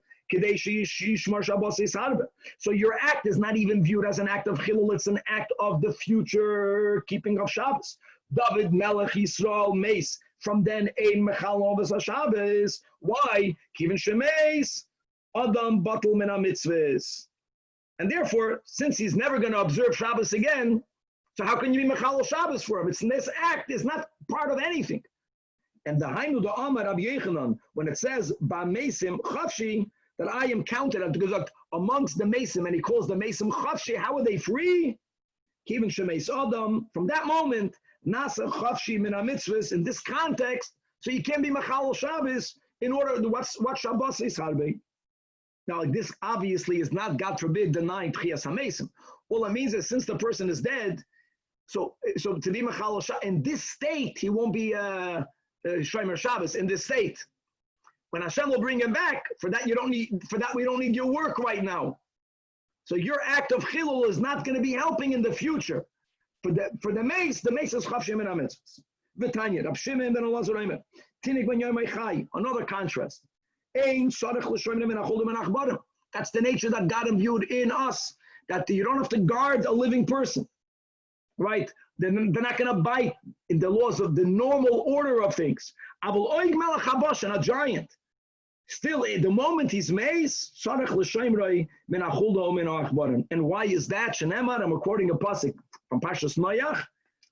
So your act is not even viewed as an act of chilul, it's an act of the future keeping of Shabbos. David Melech Yisrael Meis. From then ein mechal ovas Shabbos. Why? Kivin shemeis Adam batul min mitzvahs. And therefore, since he's never going to observe Shabbos again, so how can you be mechal Shabbos for him? This act is not part of anything. And the Hainu the Amar Rabbi Yechanan, when it says ba meisim chavshi, that I am counted because amongst the Mesim, and he calls the Mesim Chavshi, how are they free? Kivin Shemeis Adam, from that moment, Nasa Chavshi Min HaMitzvahs, in this context, so you can't be Machal Shabbos in order to what Shabbos is Harbe. Now, this obviously is not, God forbid, denying Tchias HaMesim. All it means is since the person is dead, so to be Machal Shabbos, in this state, he won't be Shomer Shabbos, in this state. When Hashem will bring him back, for that we don't need your work right now. So your act of chilul is not going to be helping in the future. For the mace is chav shemin hamitzvos. V'tanya, Rab Shimon ben Elazar Omer, Tinik ben Yomai Chai. Another contrast. Ein sarich l'shomer min acholim and achbarim. That's the nature that God imbued in us. That you don't have to guard a living person, right? They're not going to bite in the laws of the normal order of things. Avol oig melech habashan, a giant. Still, the moment he's mace, sarich l'shomer min acholim and achbarim. And why is that? Shenemar, I'm quoting a pasuk from Parshas Noach,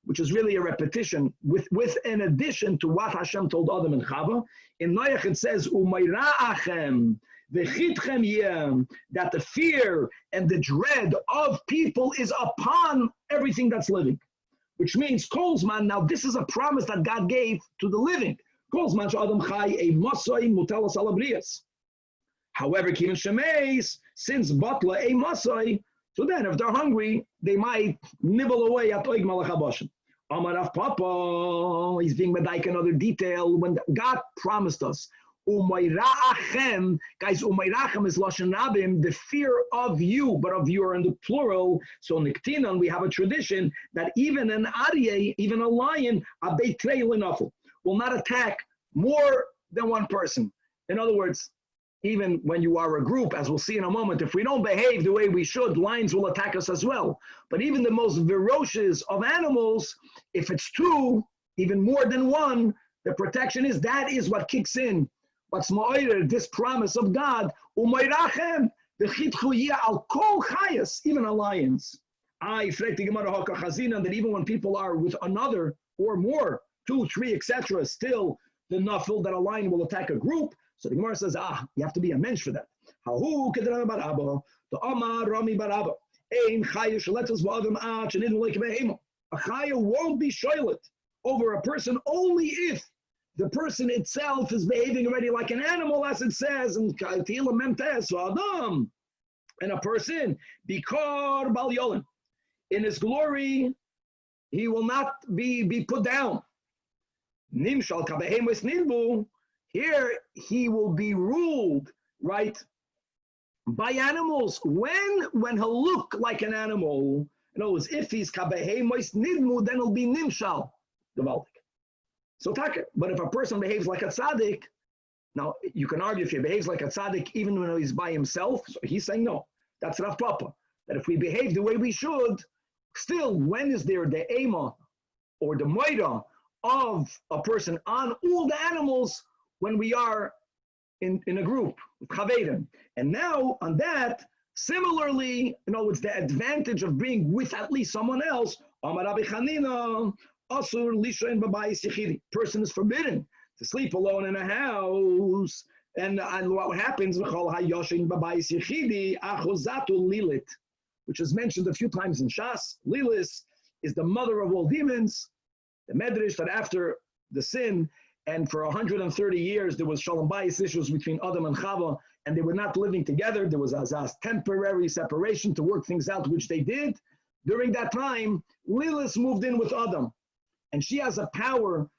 which is really a repetition with an addition to what Hashem told Adam and Chava. In Noach it says, Umayra'achem, v'chitchem yem, that the fear and the dread of people is upon everything that's living. Which means, Kolzman, now this is a promise that God gave to the living. Kolzman sh'adam chai a masai mutelas alabrias. However, Kivin Shemeis, since Batla a masai, so then if they're hungry, they might nibble away at Oig Malach HaBashan. Amarav Papa, he's being medaik another detail. When God promised us, Umayra'achem, guys, Umayra'achem is Lashon Rabim, the fear of you, but of you are in the plural. So Niktinan, we have a tradition that even an Aryeh, even a lion, a Beitrei L'Nafel, will not attack more than one person. In other words, even when you are a group, as we'll see in a moment, if we don't behave the way we should, lions will attack us as well. But even the most ferocious of animals, if it's two, even more than one, the protection is, that is what kicks in. What's ma'orer, this promise of God, u'mayrachem, v'chitchu yeh al kol chayas, even on lions. I frek the Gemara haka chazina, that even when people are with another or more, 2, 3, etc., still the nafil that a lion will attack a group. So the Gemara says, you have to be a mensch for that. Hahu kedrana barabba, the Amar Rami barabba, ein chaya shaletas v'adam ad shenidin leik behemo. A chaya won't be shoylet over a person only if the person itself is behaving already like an animal, as it says in Tehillim Memtes v'adam. And a person, bikar bal yolim, in his glory, he will not be put down. Nimshal kabehemus nilbu. Here, he will be ruled, right, by animals. When he'll look like an animal, in other words, if he's kabehemois nidmu, then he'll be nimshal, gewaltig. So, but if a person behaves like a tzaddik, now you can argue if he behaves like a tzaddik even when he's by himself, so he's saying no. That's Rav Papa, that if we behave the way we should, Still, when is there the ema or the moida of a person on all the animals when we are in a group, chavedim? And now on that, similarly, it's the advantage of being with at least someone else. Person is forbidden to sleep alone in a house. And what happens, which is mentioned a few times in Shas. Lilith is the mother of all demons. The Midrash that after the sin, and for 130 years, there was shalom bayis issues between Adam and Chava, and they were not living together. There was a temporary separation to work things out, which they did. During that time, Lilith moved in with Adam, and she has a power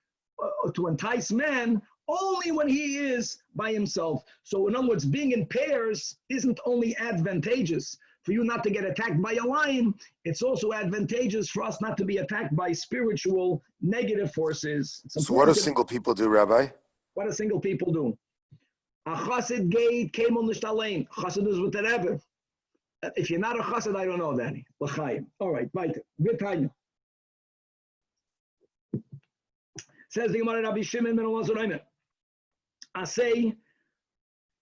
to entice man only when he is by himself. So in other words, being in pairs isn't only advantageous for you not to get attacked by a lion, it's also advantageous for us not to be attacked by spiritual negative forces. So what do single people do, Rabbi? What do single people do? A chassid gate came on the shtalein. Chassid is with the Rebbe. If you're not a chassid, I don't know, Danny. L'chaim. All right, weiter. V'tanya. Says the Gemara Rabbi Shimon ben Elazar. I say,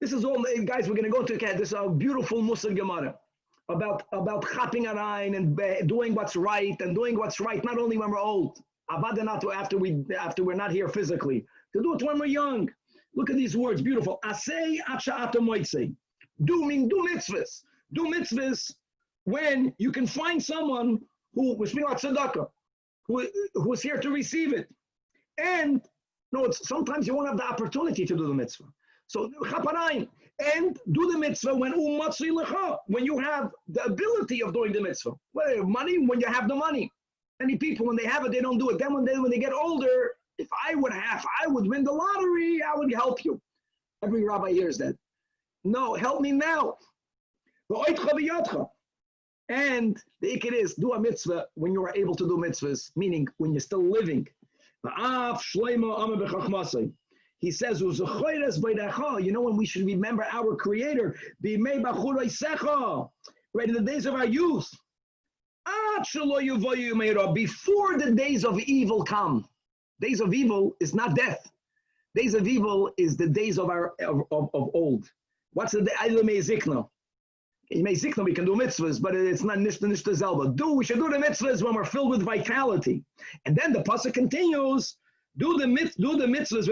this is all, guys, we're going to go to this is a beautiful Musar Gemara about chapping arayin and doing what's right, and doing what's right not only when we're old, after we're not here physically, to do it when we're young. Look at these words, beautiful. Asay acha'ata moitzei. Do mitzvahs. Do mitzvahs when you can find someone who was speaking about tzedakah, who is here to receive it. And sometimes you won't have the opportunity to do the mitzvah. So chaparayin, and do the mitzvah when when you have the ability of doing the mitzvah. Well, money, when you have the money. Many people, when they have it, they don't do it. Then when they get older, if I would win the lottery, I would help you. Every rabbi hears that. No, help me now. And the ikar is, do a mitzvah when you are able to do mitzvahs, meaning when you're still living. He says, when we should remember our Creator, right in the days of our youth, before the days of evil come. Days of evil is not death. Days of evil is the days of old. What's the day? We can do mitzvahs, but it's not nishta zelba. We should do the mitzvahs when we're filled with vitality. And then the pasuk continues, do the mitzvahs,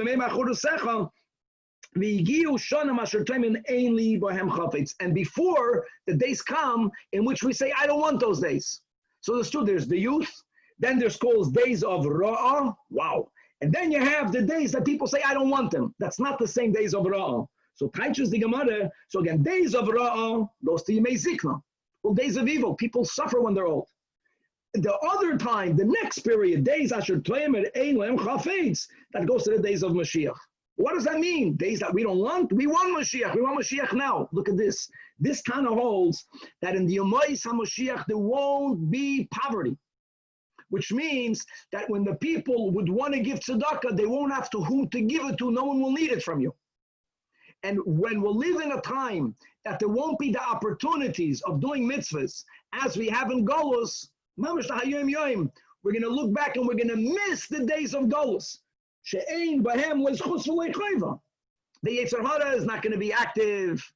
and before the days come in which we say, I don't want those days. So there's the youth, then there's called days of ra'ah, wow. And then you have the days that people say, I don't want them. That's not the same days of ra'ah. So Taichus the Gemara, so again, days of ra'ah goes to Yemei Zikna. Well, days of evil, people suffer when they're old. The other time, the next period, days Asher Tleim et Ein Lehem Chafetz, that goes to the days of Mashiach. What does that mean? Days that we don't want? We want Mashiach. We want Mashiach now. Look at this. This kind of holds that in the Yomai HaMashiach there won't be poverty. Which means that when the people would want to give tzedakah, they won't have to whom to give it to. No one will need it from you. And when we'll live in a time that there won't be the opportunities of doing mitzvahs as we have in Golus, we're going to look back and we're going to miss the days of Golus. The Yetzer Hara is not going to be active.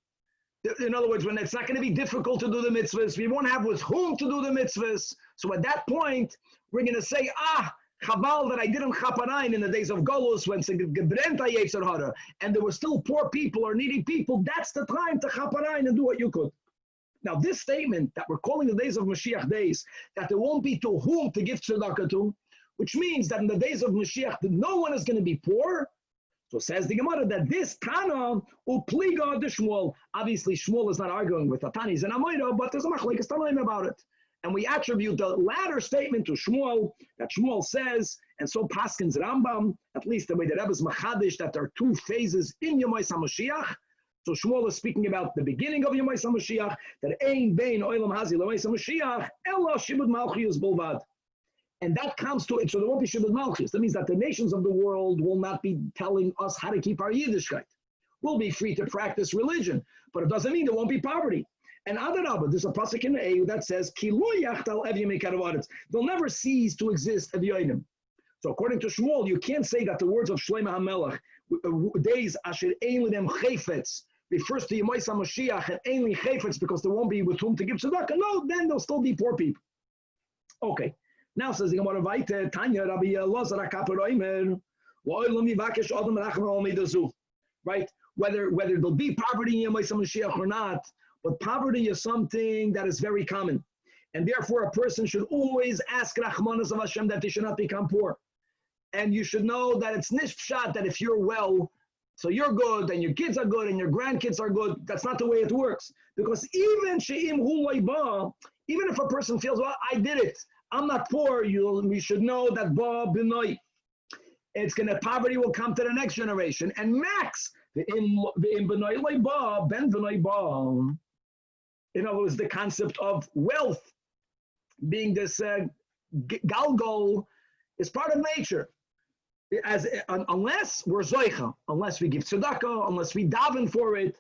In other words, when it's not going to be difficult to do the mitzvahs, we won't have with whom to do the mitzvahs. So at that point, we're going to say, Chaval that I didn't chaparayin in the days of Golus when it's a gebrenta Yetzer Hara, and there were still poor people or needy people. That's the time to chaparayin and do what you could. Now, this statement that we're calling the days of Mashiach days, that there won't be to whom to give tzedakah to, which means that in the days of Mashiach, no one is going to be poor. So says the Gemara that this Tana upliga de Shmuel. Obviously, Shmuel is not arguing with Tatanis and Amoida, but there's a machlekes tanaim about it. And we attribute the latter statement to Shmuel, that Shmuel says, and so Paskins Rambam, at least the way that Rebbe's Machadish, that there are two phases in Yomai HaMashiach. So Shmuel is speaking about the beginning of Yomai HaMashiach, that Ein Bein Oilam Hazi Yomai HaMashiach, Ella Shibud Malchius Bolvad. And that comes to it, so there won't be Shibud Malchus. That means that the nations of the world will not be telling us how to keep our Yiddishkeit. We'll be free to practice religion, but it doesn't mean there won't be poverty. And Adarabah, there's a pasuk in Elyahu that says, Ki lo yachtal ev yemei karavaretz. They'll never cease to exist at Yoinim. So according to Shmuel, you can't say that the words of Shlomo HaMelech, days asher ein lidem chayfetz, refers to Yemais HaMashiach and ein li chayfetz because there won't be with whom to give tzedakah. No, then they'll still be poor people. Okay. Now says the Gemara Vaite, Tanya Rabbi Elazar HaKaper Oimer, Lo'olam yivakesh adam rachman al midazu. Right? Whether there'll be poverty in Yemais HaMashiach or not, but poverty is something that is very common. And therefore a person should always ask Rachmanas of Hashem that they should not become poor. And you should know that it's nishpshat that if you're well, so you're good, and your kids are good, and your grandkids are good. That's not the way it works. Because even she'im hu loiba, even if a person feels, well, I did it, I'm not poor, you should know that ba b'noi. It's gonna, poverty will come to the next generation. And max, in b'noi loiba, ben b'noi ba. In other words, the concept of wealth being this galgol is part of nature. Unless we're zoicha, unless we give tzedakah, unless we daven for it.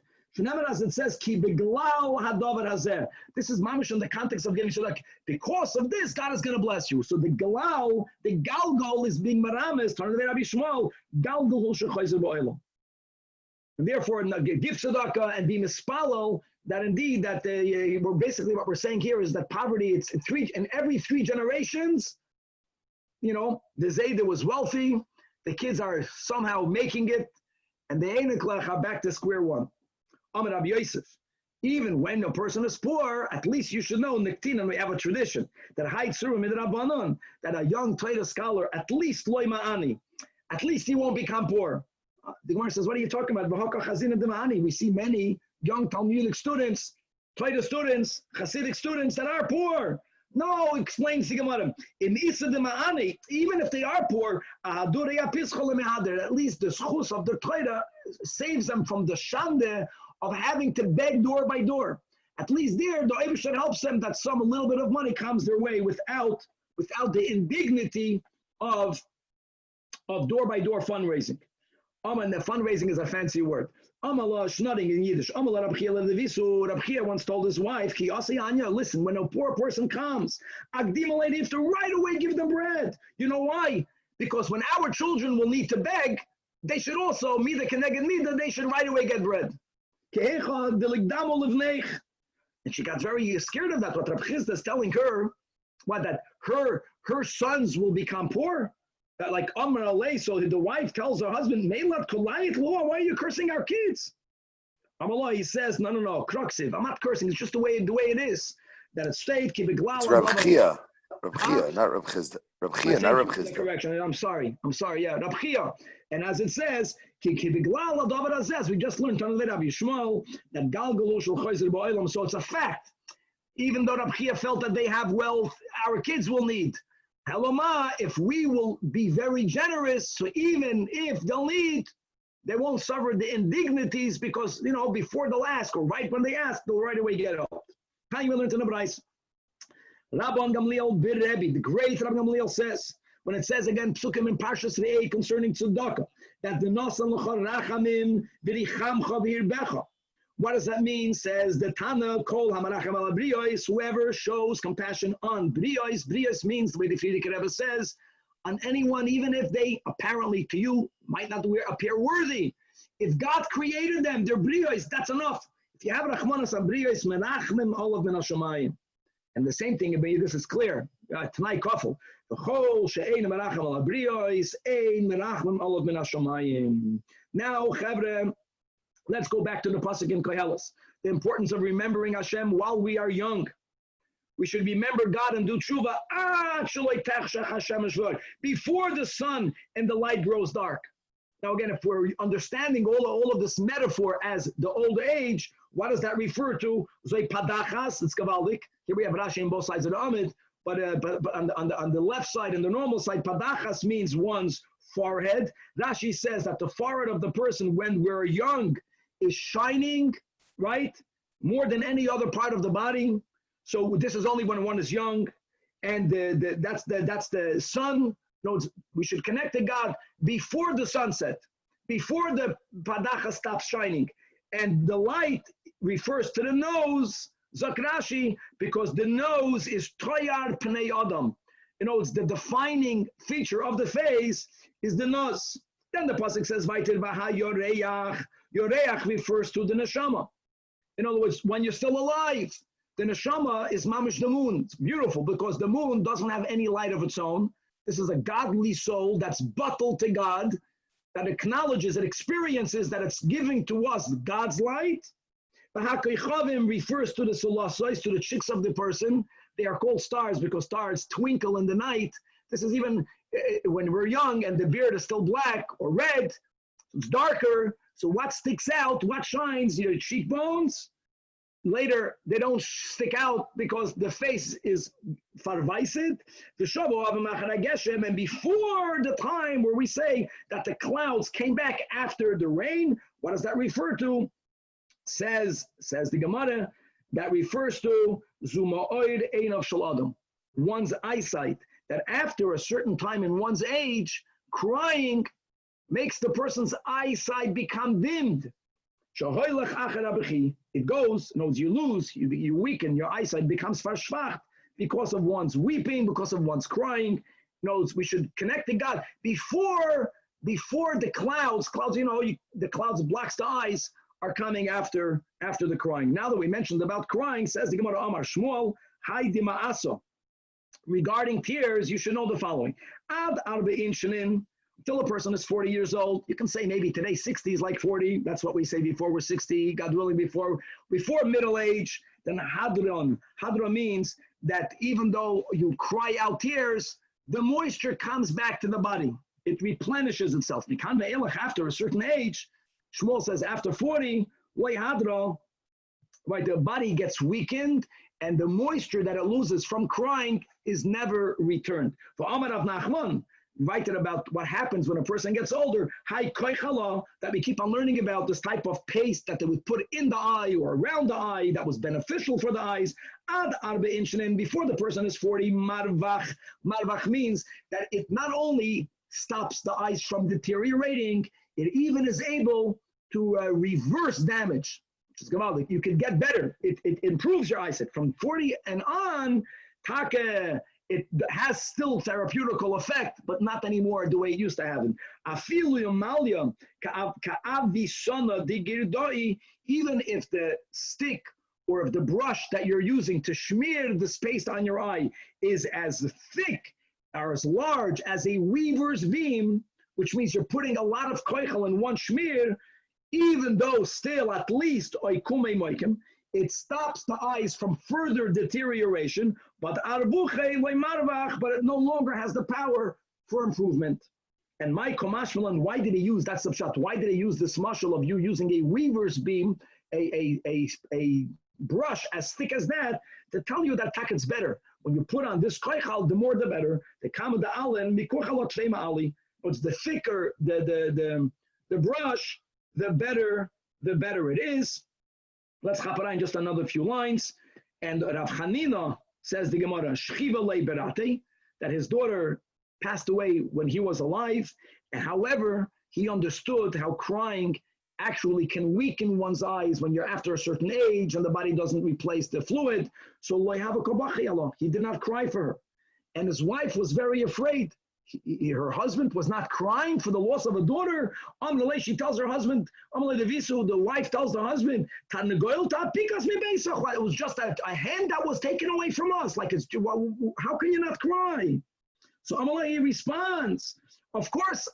As it says, ki beglal hadavar hazeh. This is mamish in the context of giving tzedakah. Because of this, God is going to bless you. So the galgol is being marames. Turn to Rabbi Shmuel, galgol shechayzer ba'olam. And therefore, give tzedakah and be mispalel. That indeed, that basically what we're saying here is that poverty, it's in every 3 generations, the Zayda was wealthy, the kids are somehow making it, and the Eineklech are back to square one. Amar Rabbi Yosef, even when a person is poor, at least you should know, Niktinan, we have a tradition, that that a young Torah scholar, at least loy ma'ani, at least he won't become poor. The Gemara says, what are you talking about? We see many young Talmudic students, Torah students, Hasidic students that are poor. No, explains the Gemara. In Isa de Ma'ani, even if they are poor, at least the schus of the Torah saves them from the shande of having to beg door by door. At least there, the Eibusher helps them that a little bit of money comes their way without the indignity of door by door fundraising. And the fundraising is a fancy word. Amala shnutting in Yiddish. Amala Rabchia levisu. Rabchia once told his wife, Ki asi anya, listen, when a poor person comes, Agdim lady, have to right away give them bread. You know why? Because when our children will need to beg, they should also, mida keneged mida, they should right away get bread. And she got very scared of that. What Rab Chizda is telling her, that her sons will become poor. Like Amr Alei, so the wife tells her husband, Meilat Kolayit Law, why are you cursing our kids? Amr he says, no, Kruxiv, I'm not cursing, it's just the way it is. That it's state, Kibiglal. It's Rab Chia, not Rab Chizda. Rab Chia, not Rab Chizda. Correction, I'm sorry, yeah, Rab Chia. And as it says, Kibiglal Adavar Azez, we just learned on Rabbi Shmuel that Galgalu Shul Chayzer Ba'olam, so it's a fact. Even though Rab Chia felt that they have wealth, our kids will need. Heloma, if we will be very generous, so even if they'll need, they won't suffer the indignities because, before they'll ask or right when they ask, they'll right away get out. How you learn to the Bryce? Rabban Gamliel Bir Rebbe, the great Rabban Gamliel says, when it says again, Psukim in Parshas Re'eh concerning Tzedakah, that the Nasan L'chor Rachamim V'richamcha V'hirbecha. What does that mean? Says the Tanach, Kol Hamarachem Al Briyos, whoever shows compassion on Briyos. Briyos means, the way the Felice Rebbe says, on anyone, even if they apparently to you might not appear worthy. If God created them, they're Briyos, that's enough. If you have Rachmanas on Briyos, Menachmim Olav Min HaShamayim. And the same thing, this is clear. Tonight, Kafel. The Chol She'ein Menachem Al Briyos, Ein Menachmim Olav Min HaShamayim. Now, Chavre, let's go back to the pasuk in Koheles. The importance of remembering Hashem while we are young. We should remember God and do tshuva before the sun and the light grows dark. Now again, if we're understanding all of this metaphor as the old age, what does that refer to? Padachas, it's Kabbalic. Here we have Rashi on both sides of the Amid, but on the left side and the normal side, Padachas means one's forehead. Rashi says that the forehead of the person when we're young is shining, right? More than any other part of the body. So this is only when one is young, and that's the sun. No, we should connect to God before the sunset, before the padacha stops shining, and the light refers to the nose, Zakrashi, because the nose is toyar pnei adam. You know, it's the defining feature of the face is the nose. Then the pasuk says, "Vayter baha yoreach." Yoreach refers to the neshama. In other words, when you're still alive, the neshama is mamish the moon. It's beautiful because the moon doesn't have any light of its own. This is a godly soul that's bottled to God, that acknowledges, that experiences that it's giving to us God's light. The Hakoichavim refers to the solasois, to the chicks of the person. They are called stars because stars twinkle in the night. This is even when we're young and the beard is still black or red, it's darker. So what sticks out, what shines? Your cheekbones. Later, they don't stick out because the face is farvaisid. The shavo of geshem, and before the time where we say that the clouds came back after the rain, what does that refer to? Says the Gemara, that refers to zuma'oid einav shaladam, one's eyesight. That after a certain time in one's age, crying makes the person's eyesight become dimmed. It goes, you lose, you weaken, your eyesight becomes verschwacht because of one's weeping, because of one's crying. We should connect to God before the clouds, the clouds blocks the eyes, are coming after the crying. Now that we mentioned about crying, says the Gemara Amar Shmuel, Hai Dima'aso. Regarding tears, you should know the following. Ad arba'in shinin, till a person is 40 years old. You can say maybe today 60 is like 40. That's what we say before we're 60, God willing, before middle age. Then hadron. Hadron means that even though you cry out tears, the moisture comes back to the body. It replenishes itself. After a certain age, Shmuel says after 40, hadro, right, the body gets weakened and the moisture that it loses from crying is never returned. For Amar of Nachman, writing about what happens when a person gets older, that we keep on learning about, this type of paste that they would put in the eye or around the eye that was beneficial for the eyes. Ad arba'in shinin, before the person is 40, marvach. Marvach means that it not only stops the eyes from deteriorating, it even is able to reverse damage. Which is gavaldik. You can get better. It improves your eyesight. From 40 and on, take. It has still therapeutical effect, but not anymore the way it used to have it. Even if the stick or if the brush that you're using to smear the space on your eye is as thick or as large as a weaver's beam, which means you're putting a lot of koichel in one smear, even though still at least it stops the eyes from further deterioration, but it no longer has the power for improvement. And my komashmalan, why did he use that subshat? Why did he use this mashal of you using a weaver's beam, a brush as thick as that, to tell you that taket's better. When you put on this koichal, the more the better. The kama da alen mikoichalot shema ali. It's the thicker the brush, the better it is. Let's chapara in just another few lines. And Rav Chanina says the Gemara, Shchiva Berate, that his daughter passed away when he was alive. And however, he understood how crying actually can weaken one's eyes when you're after a certain age and the body doesn't replace the fluid. So he did not cry for her. And his wife was very afraid. Her husband was not crying for the loss of a daughter. She tells her husband, the wife tells the husband, it was just a hand that was taken away from us. How can you not cry? So Amalei responds, of course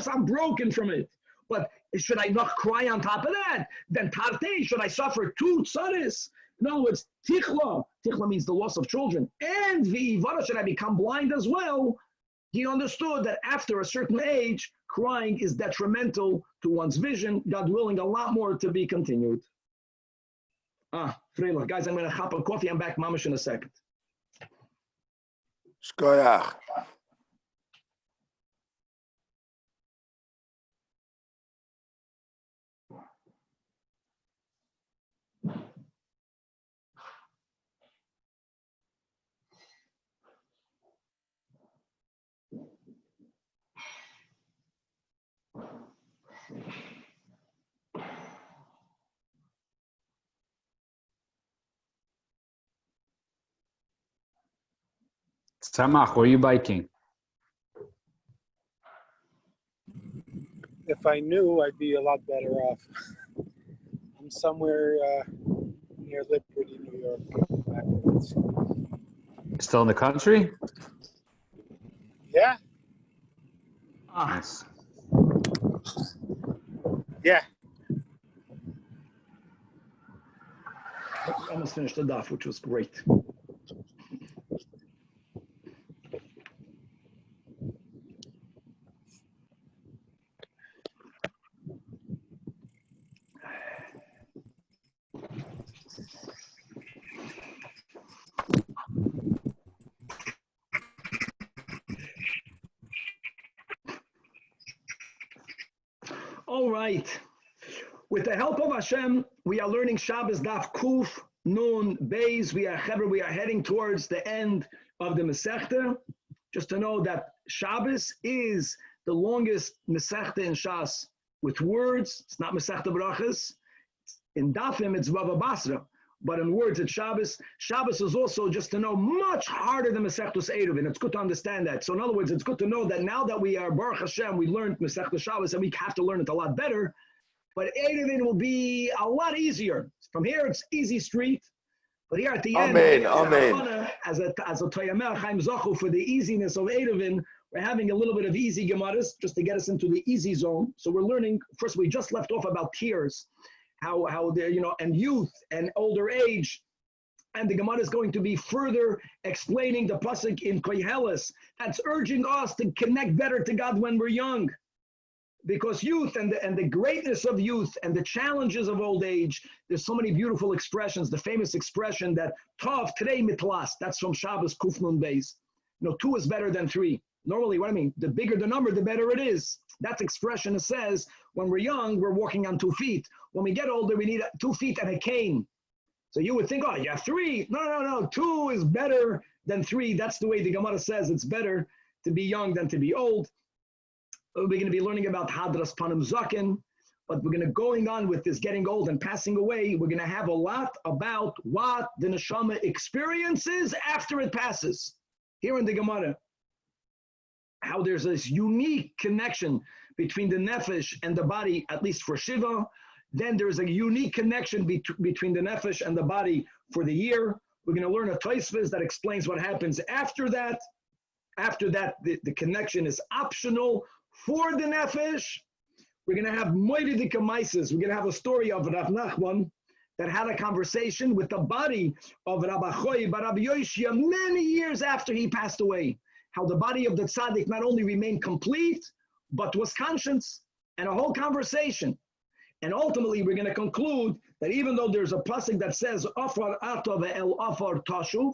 I'm broken from it. But should I not cry on top of that? Then tarte, should I suffer two tzaris? In other words, tichla means the loss of children. And v'ivara, should I become blind as well? He understood that after a certain age, crying is detrimental to one's vision. God willing, a lot more to be continued. Freilich, guys, I'm going to hop on coffee. I'm back, mamash, in a second. Shkoyach. Tanach, where are you biking? If I knew, I'd be a lot better off. I'm somewhere near Liberty, New York. Backwards. Still in the country? Yeah, Nice. yeah. Almost finished the DAF, which was great. All right. With the help of Hashem, we are learning Shabbos Daf Kuf Nun Beis. We are heading towards the end of the Masechta. Just to know that Shabbos is the longest Masechta in Shas with words. It's not Masechta Brachas. In Dafim, it's Bava Basra. But in words, it's Shabbos. Shabbos is also, just to know, much harder than Masechtus Eruvin. It's good to understand that. So in other words, it's good to know that now that we are Baruch Hashem, we learned Masechta Shabbos, and we have to learn it a lot better. But Eruvin will be a lot easier. From here, it's easy street. But here at the end, Amen. As a Toyamel Chaim Zachu, for the easiness of Eruvin, we're having a little bit of easy Gemaras just to get us into the easy zone. So we're learning, first we just left off about tears. How they're, and youth and older age. And the Gemara is going to be further explaining the pasuk in Koheles that's urging us to connect better to God when we're young. Because youth and the greatness of youth and the challenges of old age, there's so many beautiful expressions. The famous expression that Tov today mitlas, that's from Shabbos Kuf Nun Beis. 2 is better than 3. Normally, what I mean, the bigger the number, the better it is. That expression says, when we're young, we're walking on 2 feet. When we get older, we need 2 feet and a cane. So you would think, oh, you have 3. No. 2 is better than 3. That's the way the Gemara says it's better to be young than to be old. We're going to be learning about Hadras Panim Zaken, but we're going to going on with this getting old and passing away. We're going to have a lot about what the neshama experiences after it passes. Here in the Gemara, how there's this unique connection between the nefesh and the body, at least for Shiva. Then there's a unique connection between the nefesh and the body for the year. We're going to learn a Tosfos that explains what happens after that. After that, the connection is optional for the nefesh. We're going to have Moedidika Maises. We're going to have a story of Rav Nachman that had a conversation with the body of Rabbi Choy, Rabbi Yoshia many years after he passed away. How the body of the tzaddik not only remained complete, but was conscious, and a whole conversation. And ultimately, we're going to conclude that even though there's a pasuk that says, Afar Atov El Afar Tashuv,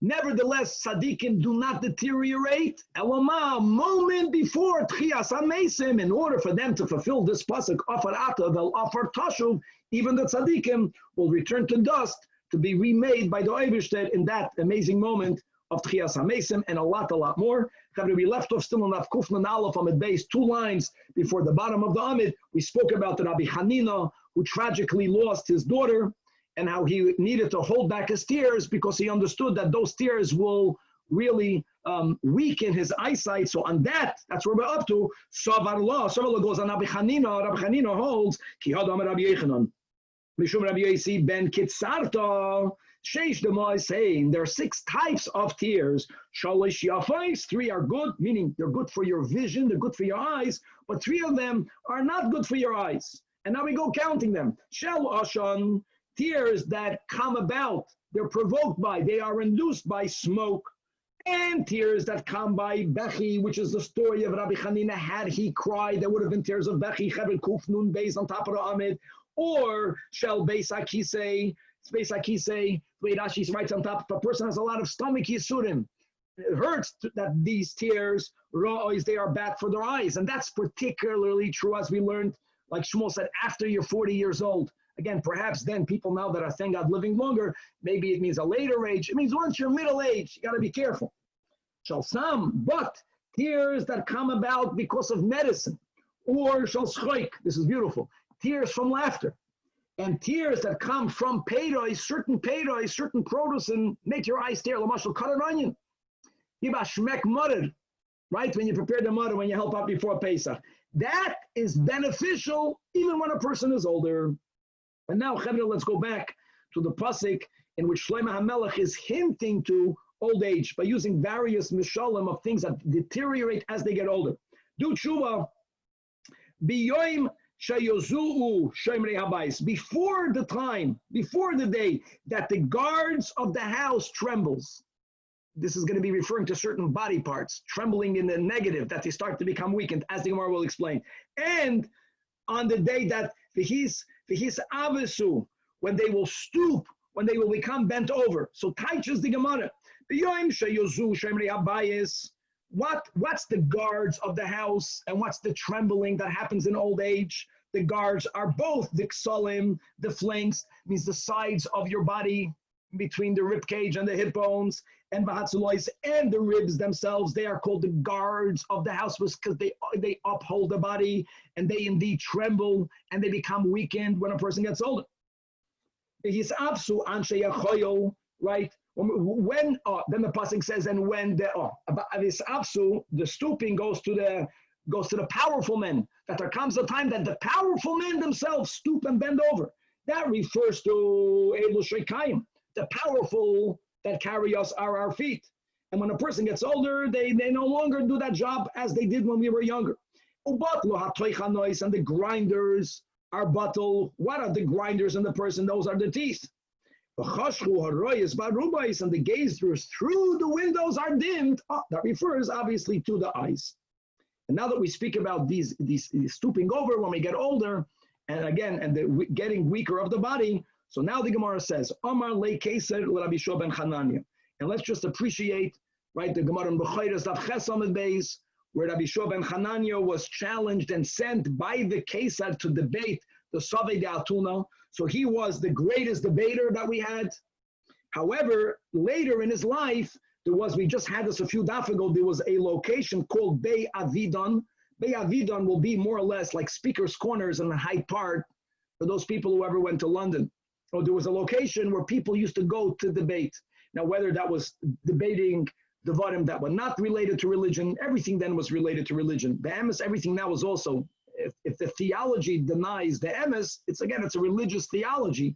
nevertheless, tzaddikim do not deteriorate. Elama, moment before Tchias HaMesim, in order for them to fulfill this pasuk, Afar Atov El Afar Tashuv, even the tzaddikim will return to dust to be remade by the Eibishter in that amazing moment of Tchias HaMesim, and a lot more. We left off still on Daf Kuf Nun Aleph Amid Beis, 2 lines before the bottom of the Amid. We spoke about the Rabbi Hanina, who tragically lost his daughter, and how he needed to hold back his tears because he understood that those tears will really weaken his eyesight. So on that's where we're up to. Savarla goes on Rabbi Hanina. Rabbi Hanina holds, Ki Hadam Rabbi Yechanan. Mishum Rabbi Yosi ben Kitzarta. Sheish Demai saying there are 6 types of tears. Shalish Yafais, 3 are good, meaning they're good for your vision, they're good for your eyes, but 3 of them are not good for your eyes. And now we go counting them. Shel Ashan, tears that come about, they're provoked by, they are induced by smoke. And tears that come by Bechi, which is the story of Rabbi Hanina. Had he cried, there would have been tears of Bechi, Chevel Kuf Nun Beis on top of the Amid. Or Shel Beis Akisei, Beis Akisei, the way Rashi writes on top, if a person has a lot of stomach yisurim, it hurts that these tears, they are bad for their eyes. And that's particularly true, as we learned, like Shmuel said, after you're 40 years old. Again, perhaps then people now that are, thank God, living longer, maybe it means a later age. It means once you're middle age, you got to be careful. Shall some, but tears that come about because of medicine, or shall schoik, this is beautiful, tears from laughter. And tears that come from peiros, certain produce, and make your eyes stare. Lamashal, cut an onion. Give a shmek mother, right? When you prepare the mother, when you help out before Pesach. That is beneficial even when a person is older. And now, Chevra, let's go back to the pasuk in which Shlomo HaMelech is hinting to old age by using various mishalim of things that deteriorate as they get older. Do tshuva, biyoim shayozuu shemrei habayis. Before the time, before the day that the guards of the house trembles. This is going to be referring to certain body parts, trembling in the negative, that they start to become weakened, as the Gemara will explain. And on the day that v'his avesu, when they will stoop, when they will become bent over. So teaches the Gemara. What's the guards of the house and what's the trembling that happens in old age? The guards are both the ksalim, the flanks, means the sides of your body between the rib cage and the hip bones, and bahatzulois, and the ribs themselves. They are called the guards of the house because they uphold the body and they indeed tremble and they become weakened when a person gets older. Right? When then the pasuk says, and when the stooping goes to the powerful men, that there comes a time that the powerful men themselves stoop and bend over. That refers to Eilu Sheikayim, the powerful that carry us are our feet. And when a person gets older, they no longer do that job as they did when we were younger. And the grinders are bottle. What are the grinders in the person? Those are the teeth. And the gazers through the windows are dimmed. That refers obviously to the eyes. And now that we speak about these stooping over when we get older, and again, and the getting weaker of the body, so now the Gemara says, Amar le Keser Rabbi Shua ben Hanania. And let's just appreciate, right, the Gemara in Bechayres Daf Ches Amud Beis, where Rabbi Shua ben Hanania was challenged and sent by the Keser to debate the Savei de Atuna. So he was the greatest debater that we had. However, later in his life, we just had this a few days ago, there was a location called Bei Avidon. Bei Avidon will be more or less like Speaker's Corners in the Hyde Park for those people who ever went to London. So there was a location where people used to go to debate. Now, whether that was debating Devarim that were not related to religion, everything then was related to religion. The emes, everything now is also, if the theology denies the emes, it's a religious theology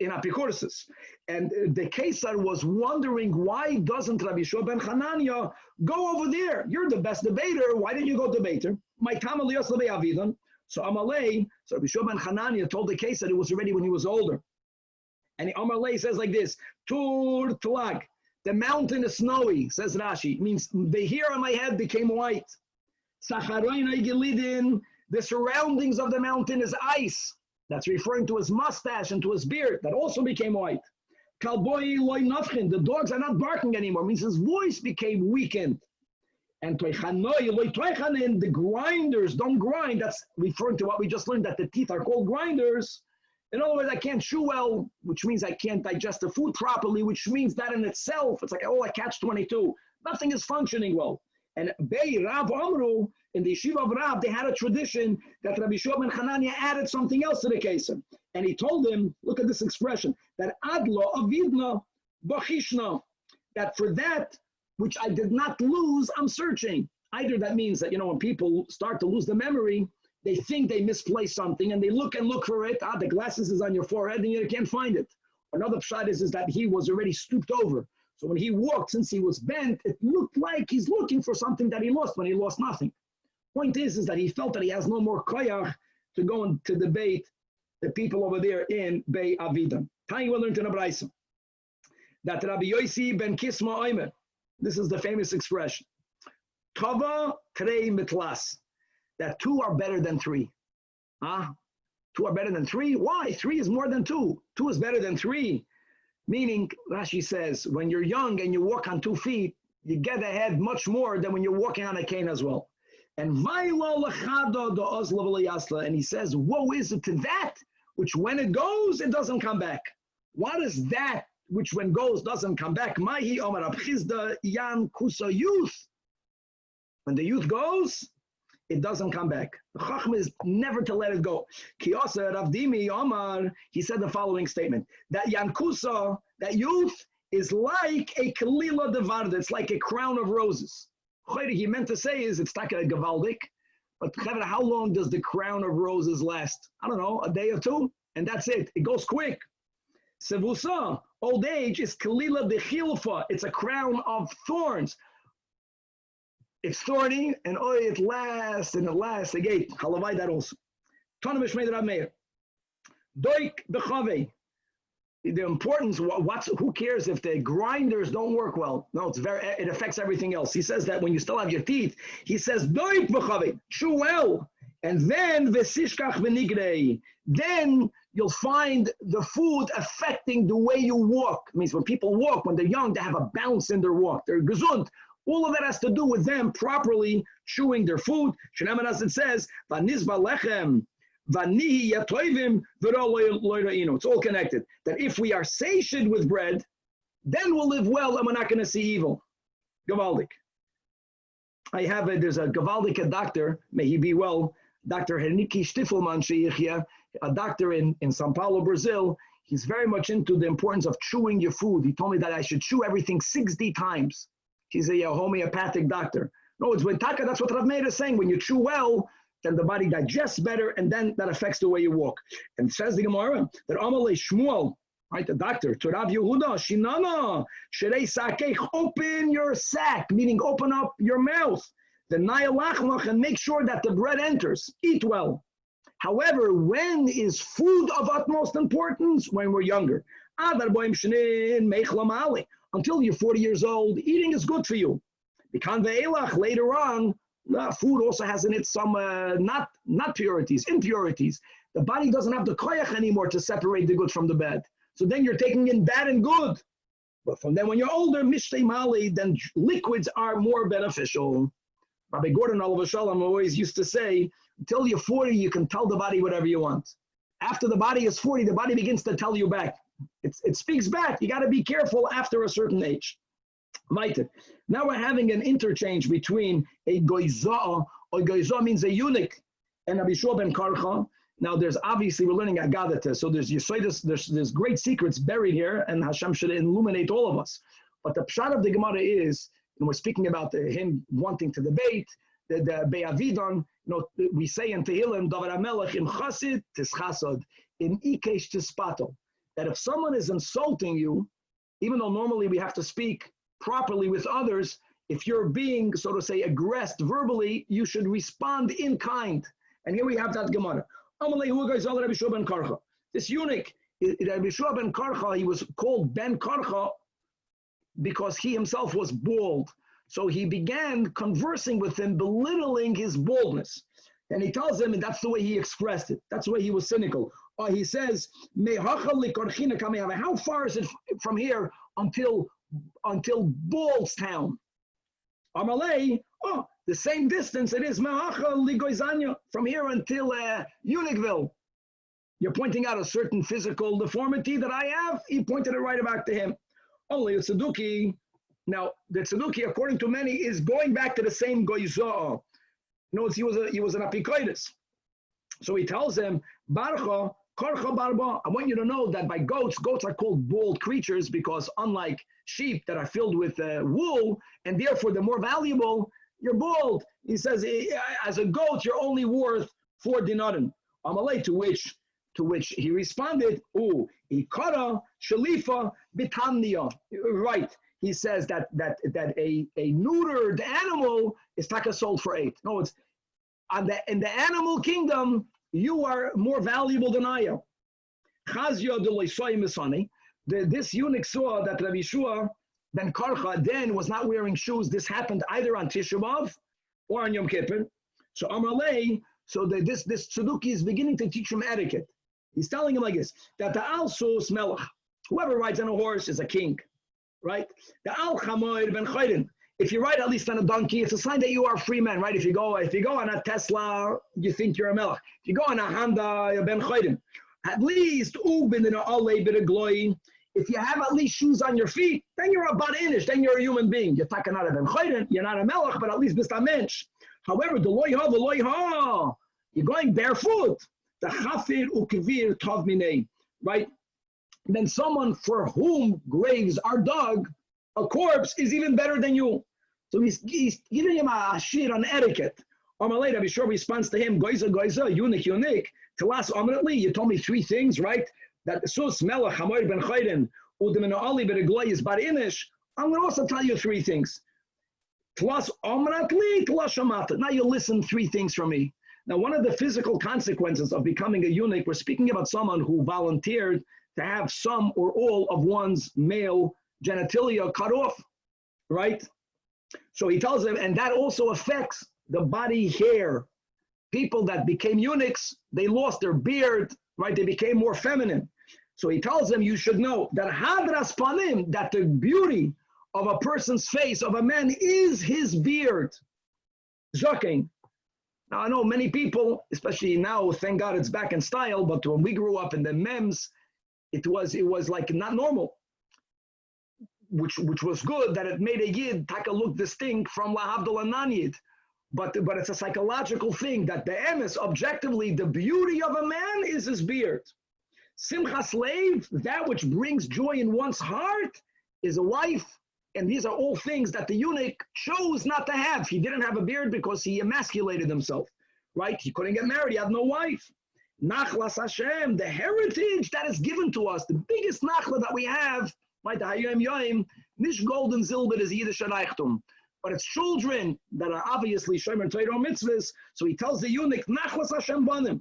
in Apikoursis. And the Kesar was wondering, why doesn't Rabbi Shua ben Hanania go over there? You're the best debater. Why didn't you go debater? My Tamaliyos Lebe Avidan. So Amalei, so Rabbi Shua ben Hanania told the Kesar it was already when he was older. And Amalei says like this, Tur Tlag, the mountain is snowy, says Rashi. It means the hair on my head became white. Sacharoinai Gelidin, the surroundings of the mountain is ice. That's referring to his mustache and to his beard that also became white. Kalboi loy nafchin, the dogs are not barking anymore, means his voice became weakened. And toichanoi loy toichanin, the grinders don't grind. That's referring to what we just learned, that the teeth are called grinders. In other words, I can't chew well, which means I can't digest the food properly, which means that in itself, it's like, I catch 22. Nothing is functioning well. And Bei Rav Amru, in the yeshiva of Rav, they had a tradition that Rabbi Shua ben Hanania added something else to the kesem. And he told him, look at this expression, that Adlo avidna bachishna, that for that which I did not lose, I'm searching. Either that means that, when people start to lose the memory, they think they misplaced something and they look for it. The glasses is on your forehead and you can't find it. Another pshat is that he was already stooped over. So when he walked, since he was bent, it looked like he's looking for something that he lost when he lost nothing. Point is that he felt that he has no more koyach to go and to debate the people over there in Bei Avidan. Tanya will learn to Nabraisa that Rabbi Yossi ben Kisma Oimer, this is the famous expression, Tava Trei Mitlas, that two are better than three. Two are better than three? Why? Three is more than two. Two is better than three. Meaning, Rashi says, when you're young and you walk on 2 feet, you get ahead much more than when you're walking on a cane as well. And he says, woe is it to that which when it goes, it doesn't come back. What is that which when goes doesn't come back? Mahi Omar Abchizda Yan Kusa youth. When the youth goes, it doesn't come back. The Chacham is never to let it go. Kiyasa Rav Dimi Omar, he said the following statement, that Yankusa, that youth, is like a kalila devarda. It's like a crown of roses. He meant to say is it's not a gavaldik, but how long does the crown of roses last? I don't know, a day or two, and that's it. It goes quick. Sevusa, old age is kalila de chilfa. It's a crown of thorns. It's thorny, and it lasts and it lasts. Again, halavai that also. Tanach made Rabbi Meir. Doik bechave. The importance. Who cares if the grinders don't work well? No, it affects everything else. He says that when you still have your teeth, he says doik bechave. Chew well, and then vesishkach v'nigrei. Then you'll find the food affecting the way you walk. It means when people walk, when they're young, they have a bounce in their walk. They're gesund. All of that has to do with them properly chewing their food. Shneimar as it says, "Vanizba lechem, vanihi yatoivim v'ro." It's all connected. That if we are satiated with bread, then we'll live well and we're not going to see evil. Gavaldik. There's a Gavaldik doctor, may he be well, Dr. Henrique Stiffelman Sheikhia, a doctor in São Paulo, Brazil. He's very much into the importance of chewing your food. He told me that I should chew everything 60 times. He's a homeopathic doctor. No, it's when Taka, that's what Rav Meir is saying. When you chew well, then the body digests better, and then that affects the way you walk. And says the Gemara that Amalei Shmuel, right, the doctor, to Rav Yehuda, Shinana, Sherei Sakech, open your sack, meaning open up your mouth, the Nayalachmach, and make sure that the bread enters. Eat well. However, when is food of utmost importance? When we're younger. Until you're 40 years old, eating is good for you. Later on, food also has in it some not purities, impurities. The body doesn't have the koyach anymore to separate the good from the bad. So then you're taking in bad and good. But from then when you're older, mishtei mali, then liquids are more beneficial. Rabbi Gordon Olav Shalom always used to say, until you're 40, you can tell the body whatever you want. After the body is 40, the body begins to tell you back. It speaks back. You got to be careful after a certain age. Now we're having an interchange between a goizah, or goizah means a eunuch, and Rabbi Shua ben Karcha. Now there's obviously, we're learning Agadata, so there's great secrets buried here, and Hashem should illuminate all of us. But the pshat of the Gemara is, and we're speaking about him wanting to debate, the Be'avidon, we say in Tehillim, Davar HaMelech, im chasid tischasod, im ikesh tispato. That if someone is insulting you, even though normally we have to speak properly with others, if you're being, so to say, aggressed verbally, you should respond in kind. And here we have that Gemara. This eunuch, Rabbi Shua ben Karcha, he was called Ben Karcha because he himself was bald. So he began conversing with him, belittling his baldness. And he tells him, and that's the way he expressed it. That's the way he was cynical. He says, how far is it from here until Baldstown? Amalei, the same distance it is from here until Uniqueville. You're pointing out a certain physical deformity that I have. He pointed it right back to him. Only the Tzeduki. Now, the Tzeduki, according to many, is going back to the same Goizah. Notice he was an apikoidus. So he tells him, Barcha, Karcha Barba. I want you to know that by goats are called bald creatures because unlike sheep that are filled with wool, and therefore they're more valuable, you're bald. He says, as a goat, you're only worth 4 dinarim. Amalei, to which he responded, Ikara Shalifa Bitamnia. Right. He says that a neutered animal is taka sold for 8. No, it's in the animal kingdom, you are more valuable than I am. This eunuch saw that Rabbi Shua ben Karcha then was not wearing shoes. This happened either on Tisha B'Av or on Yom Kippur. So Amalei, this Tzeduki is beginning to teach him etiquette. He's telling him like this, that the Al-Sus Melech, whoever rides on a horse is a king, right? The Al-Chamoir ben Chayrin, if you ride at least on a donkey, it's a sign that you are a free man, right? If you go on a Tesla, you think you're a Melech. If you go on a Honda, you're ben Chayrin. At least, if you have at least shoes on your feet, then you're a Bar Inish, then you're a human being. You're talking out of ben Chayrin, you're not a Melech, but at least bist a mensch. However, the loyha, you're going barefoot. The chafir ukvir tov minei, right? then someone for whom graves are dug, a corpse is even better than you. So he's giving him a shir on etiquette. Amalei, Rabbi Shor responds to him, Goiza, eunuch. To last ominately, you told me three things, right? That Sus, Melech, Hamoir ben Chayden, Udemino Ali, Beregloy is Bar Inish. I'm going to also tell you three things. Tlas ominately, tlas shamata. Now you listen three things from me. Now, one of the physical consequences of becoming a eunuch, we're speaking about someone who volunteered to have some or all of one's male genitalia cut off, right? So he tells him, and that also affects the body hair. People that became eunuchs, they lost their beard, right? They became more feminine. So he tells him, you should know that hadras panim, that the beauty of a person's face, of a man, is his beard. Zajac. Now I know many people, especially now, thank God it's back in style, but when we grew up in the mems, it was like not normal. Which was good, that it made a yid take a look distinct from lahavdul ananyid. But it's a psychological thing that the emes, objectively, the beauty of a man is his beard. Simchas leiv, that which brings joy in one's heart, is a wife. And these are all things that the eunuch chose not to have. He didn't have a beard because he emasculated himself, right? He couldn't get married, he had no wife. Nachlas Hashem, the heritage that is given to us, the biggest nachla that we have, right? The Hayom Yom, nish gold and silver is Yiddish Reichtum. But it's children that are obviously Shomer Torah mitzvahs. So he tells the eunuch, Nachlas Hashem banim.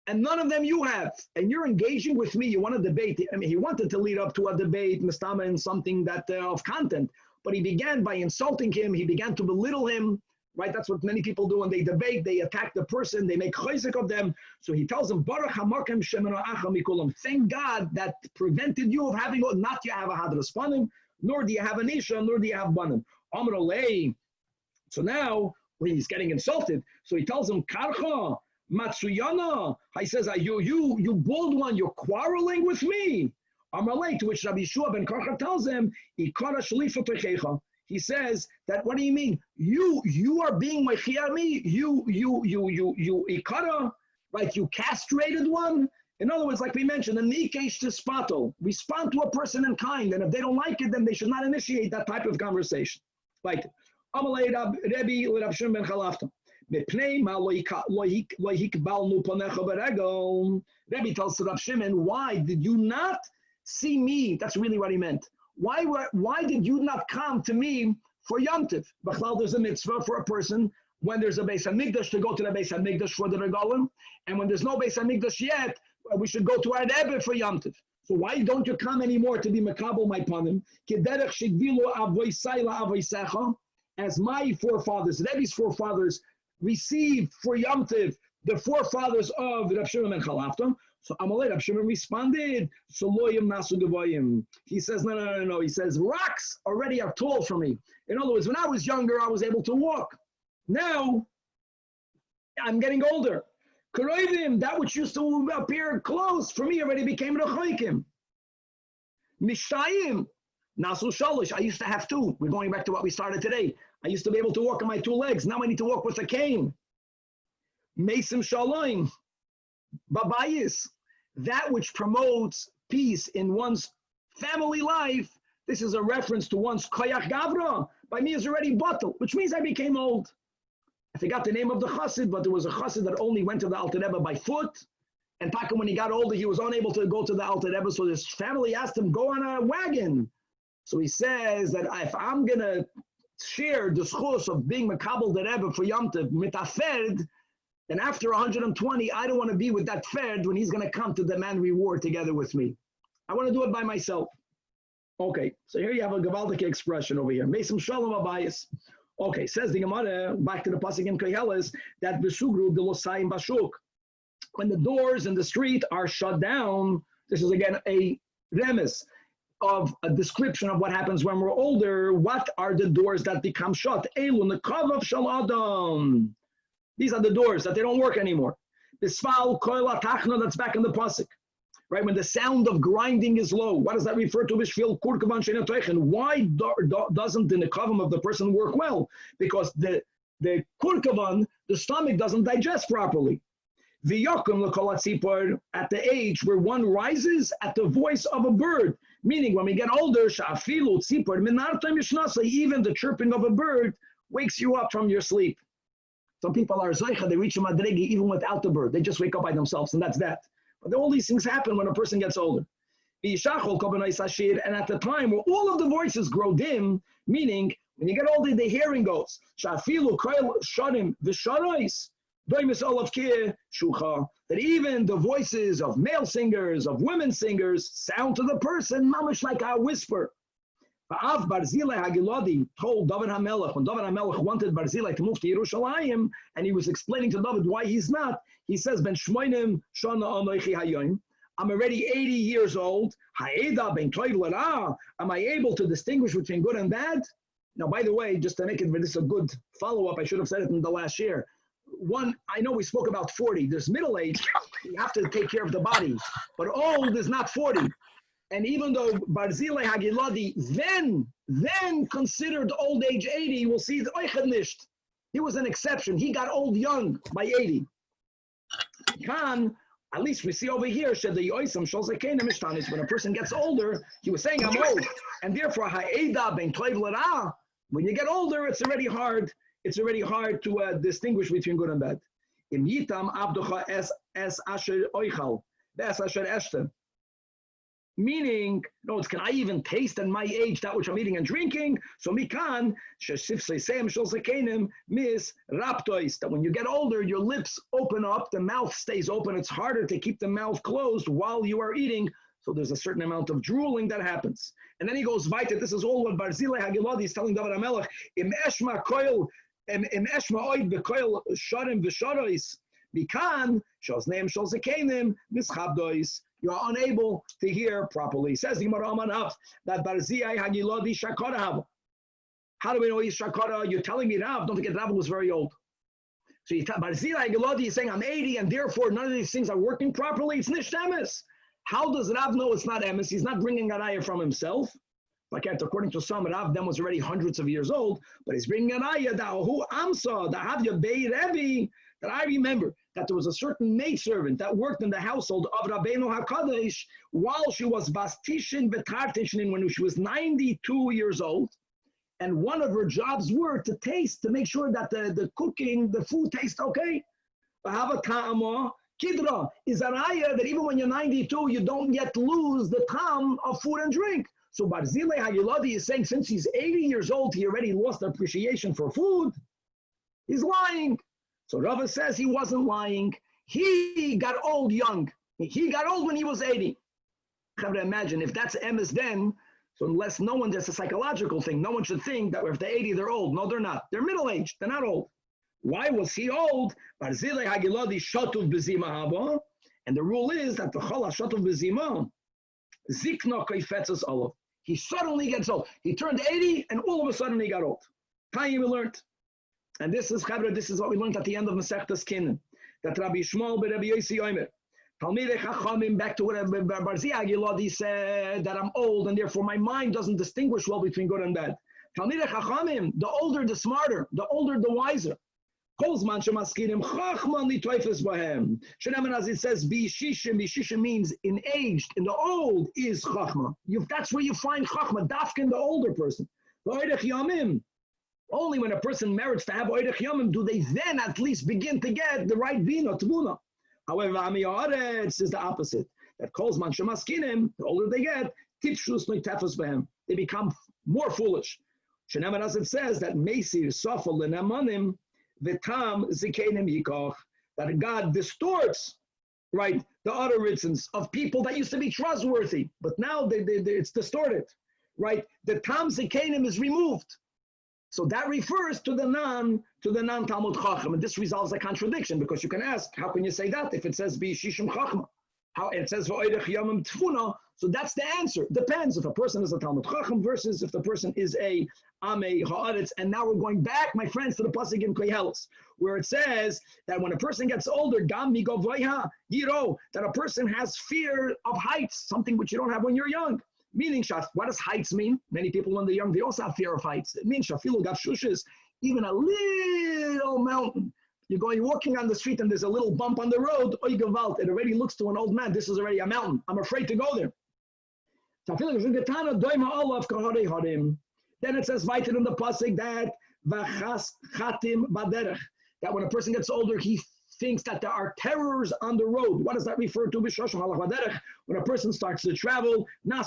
And none of them you have. And you're engaging with me. You want to debate. I mean, he wanted to lead up to a debate, Mistama, and something that of content. But he began by insulting him. He began to belittle him. Right? That's what many people do when they debate. They attack the person. They make chayzik of them. So he tells them, Baruch HaMakom Shemeno Acha Mikulam. Thank God that prevented you of having, not you have a hadras panim, nor do you have an isha, nor do you have banim. Amar Olei. So now, when he's getting insulted, so he tells him, Karcha, Matsuyana. He says, you bald one, you're quarreling with me. Amar Olei, to which Rabbi Yeshua ben Karcha tells him, Ikara Shalifa Techecha. He says that, what do you mean? You are being mechiar me? You ikara, right? You castrated one? In other words, like we mentioned, a nikesh tispato, respond to a person in kind, and if they don't like it, then they should not initiate that type of conversation. Right? Amalei Rabbi Rab Shimon ben Chalafta. Rabbi tells to Rab Shimon, why did you not see me? That's really what he meant. Why did you not come to me for Yom Tov? B'chlal, there's a mitzvah for a person when there's a Beis HaMikdash to go to the Beis HaMikdash for the regalim, and when there's no Beis HaMikdash yet, we should go to our Rebbe for Yom Tov. So why don't you come anymore to be mekabel my panim? Kederech shigdilu avoisai la'avoisecha, as my forefathers, Rebbe's forefathers, received for Yom Tov the forefathers of Rab Shimon ben Chalafta. So Amalei, Rab Shimon responded, Soloyim nasu gavoyim. He says, no. He says, rocks already are tall for me. In other words, when I was younger, I was able to walk. Now, I'm getting older. Karoivim, that which used to appear close, for me already became rechoikim. Mishtayim, nasu shalosh. I used to have two. We're going back to what we started today. I used to be able to walk on my two legs. Now I need to walk with a cane. Mesim shaloim. Babayis, that which promotes peace in one's family life, this is a reference to one's koyach gavra. By me is already bottle, which means I became old. I forgot the name of the chassid, but there was a chassid that only went to the Alter Rebbe by foot. And Taka, when he got older, he was unable to go to the Alter Rebbe, so his family asked him, go on a wagon. So he says that if I'm going to share the schus of being Mekabel the Rebbe for Yom Tov, mitafed, and after 120, I don't want to be with that fed when he's going to come to demand reward together with me. I want to do it by myself. Okay, so here you have a Gavaldic expression over here. Mesim Shalom Abayis. Okay, says the Gemara, back to the Pasuk in Koheles, that Besugru de Losayim Bashuk. When the doors in the street are shut down, this is again a remes of a description of what happens when we're older. What are the doors that become shut? Elu Nekav Shal Adam. These are the doors that they don't work anymore. Bisfal koila tachna, that's back in the pasuk, right? When the sound of grinding is low, what does that refer to? Bishvil kurkavan sheina teichen. Why doesn't the nekavam of the person work well? Because the kurkavan, the stomach doesn't digest properly. V'yokum l'kol hatzipor, at the age where one rises at the voice of a bird. Meaning, when we get older, sha'afilu tzipor minartam yishnasa, even the chirping of a bird wakes you up from your sleep. Some people are Zajac, they reach a madregi even without the bird. They just wake up by themselves, and that's that. But all these things happen when a person gets older. And at the time where all of the voices grow dim, meaning when you get older, the hearing goes. That even the voices of male singers, of women singers, sound to the person mamish like a whisper. Barzilai Hagiladi told David HaMelech, when David HaMelech wanted Barzilai to move to Yerushalayim, and he was explaining to David why he's not, he says, Ben Shmoinim Shana Anoichi Hayoim, I'm already 80 years old. Ha'eda ben toiv l'ra. Am I able to distinguish between good and bad? Now, by the way, just to make it this a good follow-up, I should have said it in the last year. One, I know we spoke about 40. There's middle age. You have to take care of the body. But old is not 40. And even though Barzilai Hagiladi then considered old age 80, we'll see the Oichad Nisht. He was an exception. He got old young by 80. Khan, at least we see over here, when a person gets older, he was saying, I'm old. And therefore, when you get older, it's already hard. It's already hard to distinguish between good and bad. Meaning, no, can I even taste at my age that which I'm eating and drinking? So mikan, that when you get older, your lips open up, the mouth stays open. It's harder to keep the mouth closed while you are eating. So there's a certain amount of drooling that happens. And then he goes weiter. This is all what Barzilai Hagiladi is telling David HaMelech. Im eshma oid bekoil sharim v'sharois mikan shosneim shosekenim mischabdois. You are unable to hear properly. Says the Gemara Amanav that Barzilai Hagiladi Shakara. How do we know he's Shakara? You're telling me Rav. Don't forget, Rav was very old. So Barzilai Hagiladi is saying I'm 80 and therefore none of these things are working properly. It's Nish Emes. How does Rav know it's not Emes? He's not bringing an ayah from himself. Like according to some, Rav then was already hundreds of years old, but he's bringing an ayah that who Amsa, that Havya Bei Rebbe, that I remember that there was a certain maidservant that worked in the household of Rabbeinu HaKadosh while she was Bastishin Betartishin when she was 92 years old. And one of her jobs were to taste, to make sure that the cooking, the food tastes okay. Kidra is an ayah that even when you're 92, you don't yet lose the time of food and drink. So Barzilai Hagiladi is saying since he's 80 years old, he already lost appreciation for food. He's lying. So Rava says he wasn't lying. He got old young. He got old when he was 80. Imagine if that's emes then, so unless no one, that's a psychological thing. No one should think that if they're 80, they're old. No, they're not. They're middle-aged. They're not old. Why was he old? Barzilai Hagiladi shatuv bezima haba. And the rule is that the chala shatuv bezima, zikna kaifetzas olav. He suddenly gets old. He turned 80 and all of a sudden he got old. Tanya we learned. And this is what we learned at the end of Masechtas Kinan. That Rabbi Shmuel ben Rabbi Yossi Yomer. Talmidei Chachamim, back to what Barzilai Hagiladi said, that I'm old and therefore my mind doesn't distinguish well between good and bad. Talmidei Chachamim, the older the smarter, the older the wiser. Kolzman shemaskinim chachman litoifes bahem. Sheneman, as it says, bishishim means in aged, in the old is chachma. That's where you find chachma, dafka in the older person. V'oidech yamim. Only when a person merits to have oidech yamim do they then at least begin to get the right vina, tbuna. However, Ami Haaretz is the opposite. That kolzman shemaskinim, the older they get, tipshus litoifes bahem. They become more foolish. Sheneman, as it says, that meisir sofal lenemanim. V'tam zikenim yikoch, that God distorts, right, the utterances of people that used to be trustworthy, but now it's distorted, right? The tam zikenim is removed, so that refers to the non-Talmud Chacham, and this resolves a contradiction because you can ask, how can you say that if it says b'shishim chachma? How it says v'oidech yamim tfuna? So that's the answer. Depends if a person is a Talmud Chacham versus if the person is a Amei Haaretz. And now we're going back, my friends, to the pasuk in Koheles, where it says that when a person gets older, gam migovoiha yiro, that a person has fear of heights, something which you don't have when you're young. Meaning, what does heights mean? Many people when they're young, they also have fear of heights. It means shafilu gav shushes, even a little mountain You're walking on the street and there's a little bump on the road, oy gewalt, it already looks to an old man, this is already a mountain. I'm afraid to go there. Then it says weiter in the pasuk that that when a person gets older, he thinks that there are terrors on the road. What does that refer to? When a person starts to travel, a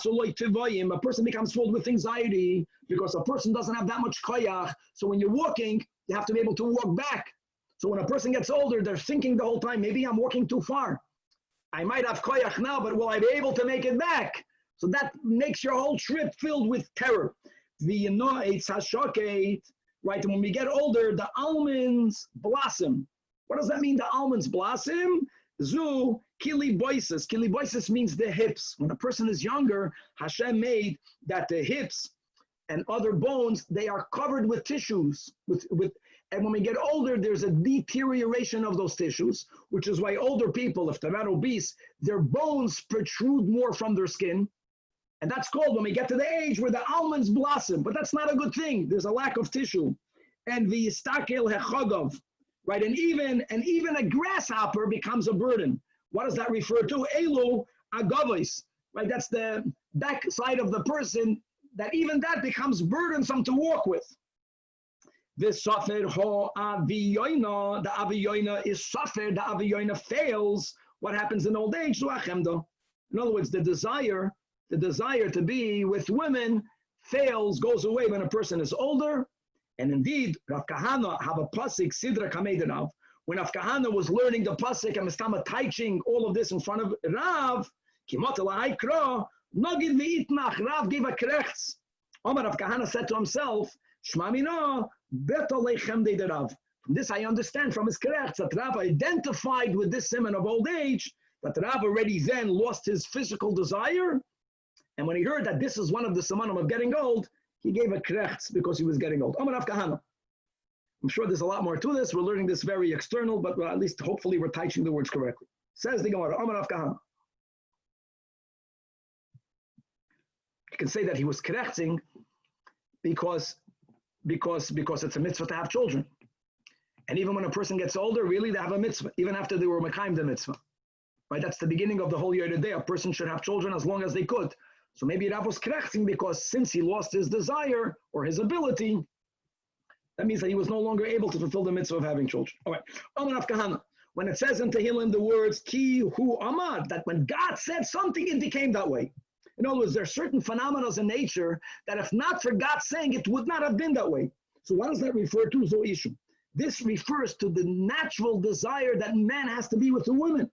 person becomes filled with anxiety because a person doesn't have that much koyach. So when you're walking, you have to be able to walk back. So when a person gets older, they're thinking the whole time, maybe I'm walking too far. I might have koyach now, but will I be able to make it back? So that makes your whole trip filled with terror. Right, and when we get older, the almonds blossom. What does that mean, the almonds blossom? Zu kili boises. Kili boises means the hips. When a person is younger, Hashem made that the hips and other bones, they are covered with tissues. And when we get older, there's a deterioration of those tissues, which is why older people, if they're not obese, their bones protrude more from their skin. And that's called, when we get to the age where the almonds blossom, but that's not a good thing. There's a lack of tissue. And the istakel hechagov, right? And even a grasshopper becomes a burden. What does that refer to? Elu agavos, right? That's the back side of the person, that even that becomes burdensome to walk with. This safer ho aviyoina, the aviyoina is safer, the aviyoina fails. What happens in old age? In other words, the desire to be with women fails, goes away when a person is older. And indeed, Rav Kahana have a pasuk, Sidra Kamedinav. When Rav Kahana was learning the pasuk and Mistama teaching all of this in front of Rav, Kimot Haikra, Nogid V'itnach, Rav gave a krechts. Omar Rav Kahana said to himself, Shmamina, Beto Lechem de Rav. From this I understand from his krechts that Rav identified with this simon of old age, that Rav already then lost his physical desire. And when he heard that this is one of the simonim of getting old, he gave a krechts because he was getting old. Amar Rav Kahana. I'm sure there's a lot more to this. We're learning this very external, but at least hopefully we're teaching the words correctly. Says the Gemara, Amar Rav Kahana. You can say that he was krechtzing because it's a mitzvah to have children. And even when a person gets older, really they have a mitzvah, even after they were mekayim the mitzvah. Right? That's the beginning of the whole year today. A person should have children as long as they could. So maybe Rav was krechtzing because since he lost his desire or his ability, that means that he was no longer able to fulfill the mitzvah of having children. All right. Amar Rav Kahana. When it says in Tehillim the words ki hu amad, that when God said something, it became that way. In other words, there are certain phenomena in nature that if not for God saying, it would not have been that way. So what does that refer to, Zoishu? This refers to the natural desire that man has to be with a woman.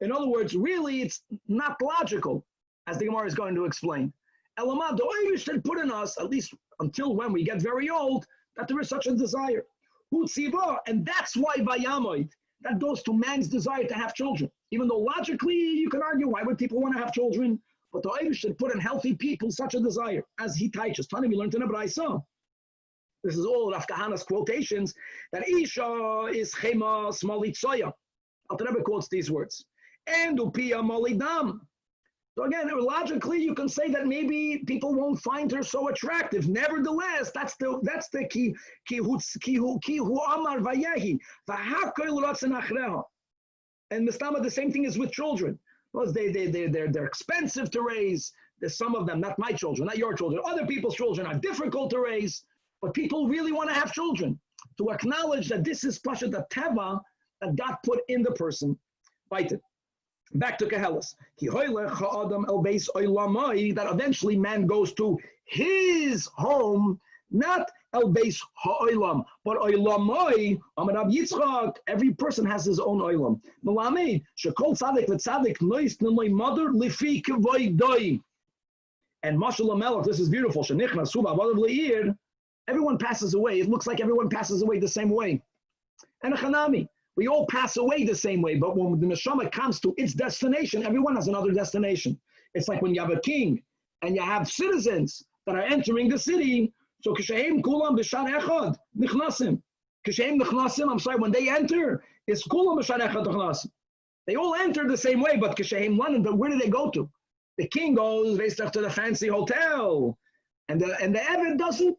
In other words, really, it's not logical, as the Gemara is going to explain. Elamad, the way we should put in us, at least until when we get very old, that there is such a desire. And that's why Vayamoid, that goes to man's desire to have children. Even though logically you can argue, why would people want to have children? But the way should put in healthy people such a desire, as he teaches. Tani, we learned in a Braisa. This is all Rav Kahana's quotations, that Isha is Chema Smalitzoya. Alter Rebbe quotes these words. And Upia Molidam. So again, logically, you can say that maybe people won't find her so attractive. Nevertheless, that's the ki hu amar vayehi v'hakoil ratzon achreha. And Mistama, the same thing is with children. Because they're expensive to raise. There's some of them, not my children, not your children. Other people's children are difficult to raise. But people really want to have children. To acknowledge that this is pasha the teva that God put in the person. Back to Kehelis. That eventually man goes to his home, not el beis ha'olam, but oilamai. Amarav Yitzchak. Every person has his own oilam. Melamed shekol tzaddik v'tzaddik nois nemay mother lifi k'voidoi. And Mashal Melech, this is beautiful. Shenichnas suba v'adav leir. Everyone passes away. It looks like everyone passes away the same way. And a chanami. We all pass away the same way, but when the neshama comes to its destination, everyone has another destination. It's like when you have a king and you have citizens that are entering the city. So kisheim kulam b'shar echad nichnasim. Kisheim nichnasim. I'm sorry, when they enter, it's kulam b'shar echad nichnasim. They all enter the same way, but kisheim London. But where do they go to? The king goes to the fancy hotel, and the Eved doesn't.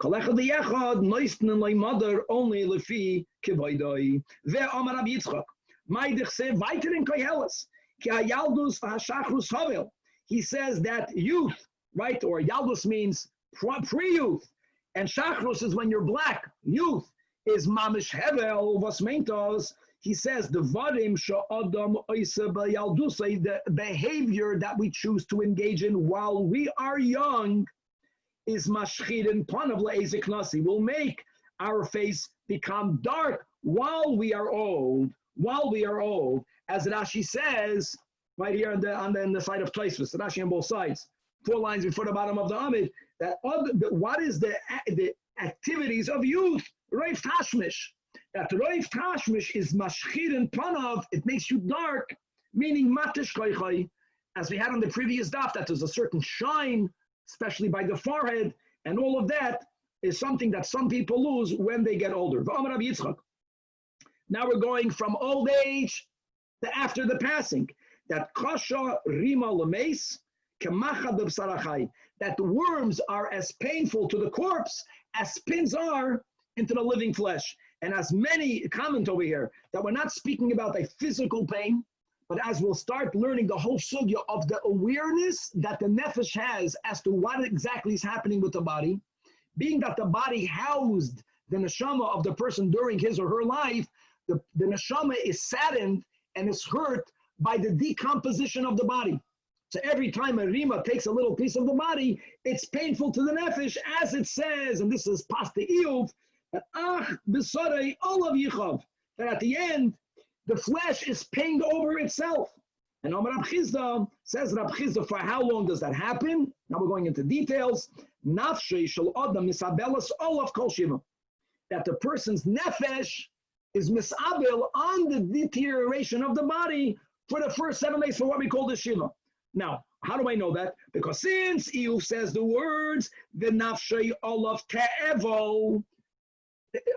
Kolechad liyechad noisten and mother only lefi kivoidoi. Ve Amar Rabbi Yitzchak. Maidich se weiter in Koheles. Ki hayaldus v'hashachrus havel. He says that youth, right, or yaldus means pre-youth, and shachrus is when you're black. Youth is mamish hevel vasmentos. He says the varim sha'adam oisa b'yaldusay, the behavior that we choose to engage in while we are young is mashchidin panav le'ezik nasi. Will make our face become dark while we are old. While we are old, as Rashi says right here on the side of Tosfos, Rashi on both sides, 4 lines before the bottom of the Amid, that what is the activities of youth? Roif Tashmish. That Roif Tashmish is mashchir and panav, it makes you dark, meaning matish koichai, as we had on the previous daf, that there's a certain shine, especially by the forehead, and all of that is something that some people lose when they get older. V'amar Rabbi Yitzchak. Now we're going from old age to after the passing. That kasha rima lemeis kemachad b'sarachai. That the worms are as painful to the corpse as pins are into the living flesh. And as many comment over here, that we're not speaking about a physical pain, but as we'll start learning the whole sugya of the awareness that the nefesh has as to what exactly is happening with the body, being that the body housed the neshama of the person during his or her life, the neshama is saddened and is hurt by the decomposition of the body. So every time a rima takes a little piece of the body, it's painful to the nefesh, as it says, and this is pasta iyuv, that ach b'sarei olav yichav, that at the end, the flesh is pained over itself. And Amar Rab Chizda says, Rab Chizda, for how long does that happen? Now we're going into details. Nafshei shel adam misabelas olav kol shiva, that the person's nefesh is misabel on the deterioration of the body for the first 7 days for what we call the Shiva. Now, how do I know that? Because since Iyuv says the words, the nafshay olav te'evo,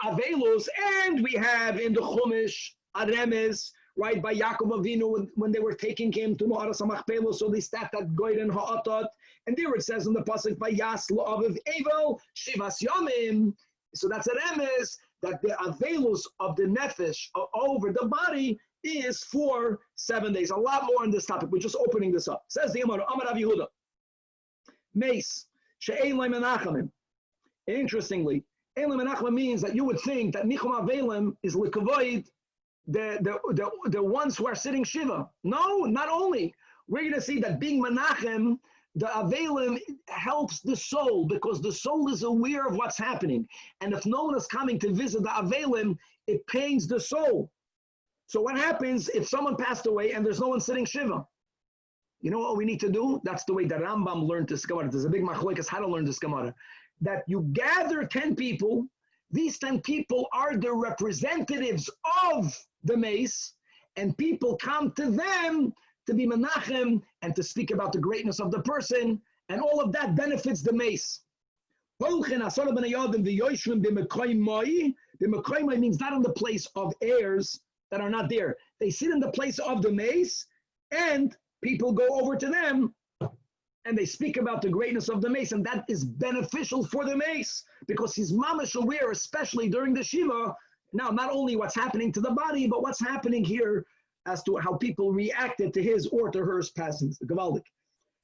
avelus, and we have in the Chumash, Aremes, right, by Yaakov Avinu, when they were taking him to Ma'aras HaMachpelah, so they stacked that goyd and ha'atat, and there it says in the pasuk, by Yas lo'aviv evel, shivas yomim, so that's Aremes, that the avelus of the nefesh over the body is for 7 days. A lot more on this topic. We're just opening this up. Says the Amar Rav Yehuda. Meis she'ein lo menachamim. Interestingly, ein lo menachamim means that you would think that nichum avelim is likavoid the ones who are sitting shiva. No, not only. We're going to see that being menachem, the avelim helps the soul because the soul is aware of what's happening. And if no one is coming to visit the avelim, it pains the soul. So what happens if someone passed away and there's no one sitting shiva? You know what we need to do? That's the way the Rambam learned this Gemara. There's a big machlokes how to learn this Gemara. That you gather 10 people. These 10 people are the representatives of the mace, and people come to them to be menachem and to speak about the greatness of the person, and all of that benefits the mace. The mekoymai means not in the place of heirs that are not there. They sit in the place of the mace, and people go over to them, and they speak about the greatness of the mace, and that is beneficial for the mace, because he's mamash aware, especially during the Shiva, now not only what's happening to the body, but what's happening here as to how people reacted to his or to her passing. Gavaldik.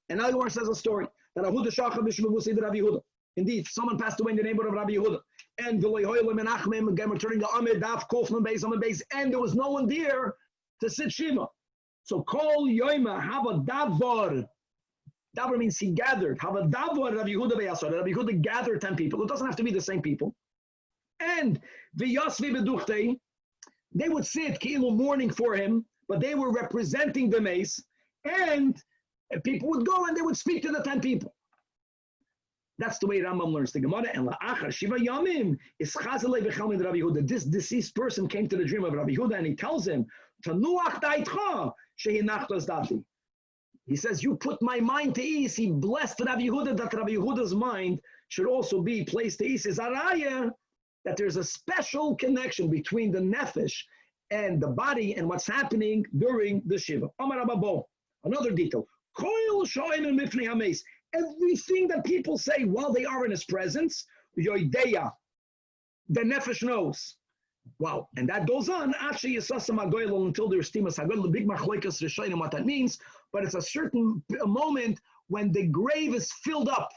And now Yoar says a story that Ahuda Shachar Bishmavusi de Rabbi Yehuda. Indeed, someone passed away in the neighborhood of Rabbi Yehuda. And again, we're turning the Amid, DAF, Kofman base, Amid base, and there was no one there to sit Shiva. So Kol Yoima, have a Davar. Davar means he gathered. Have a Davar Rabbi Yehuda Beyasar. Rabbi Yehuda gathered 10 people. It doesn't have to be the same people. And the Yasvi Beduchte, they would sit Ki'ilu mourning for him, but they were representing the mace, and people would go and they would speak to the 10 people. That's the way Rambam learns the Gemara. And la'achar Shiva Yamim is Chazalei v'chalmid Rabbi Yehuda. This deceased person came to the dream of Rabbi Yehuda, and he tells him, Tanuach da'itcha shehinachtas dati. He says, you put my mind to ease. He blessed Rabbi Yehuda that Rabbi Yehuda's mind should also be placed to ease. Is araya that there's a special connection between the nefesh and the body and what's happening during the Shiva. Amar Ababo, another detail. Everything that people say while they are in his presence, yoideya. The nefesh knows. Wow, and that goes on. Actually, until there's stimas hagoyel. The big machlokas rishonim what that means, but it's a certain moment when the grave is filled up,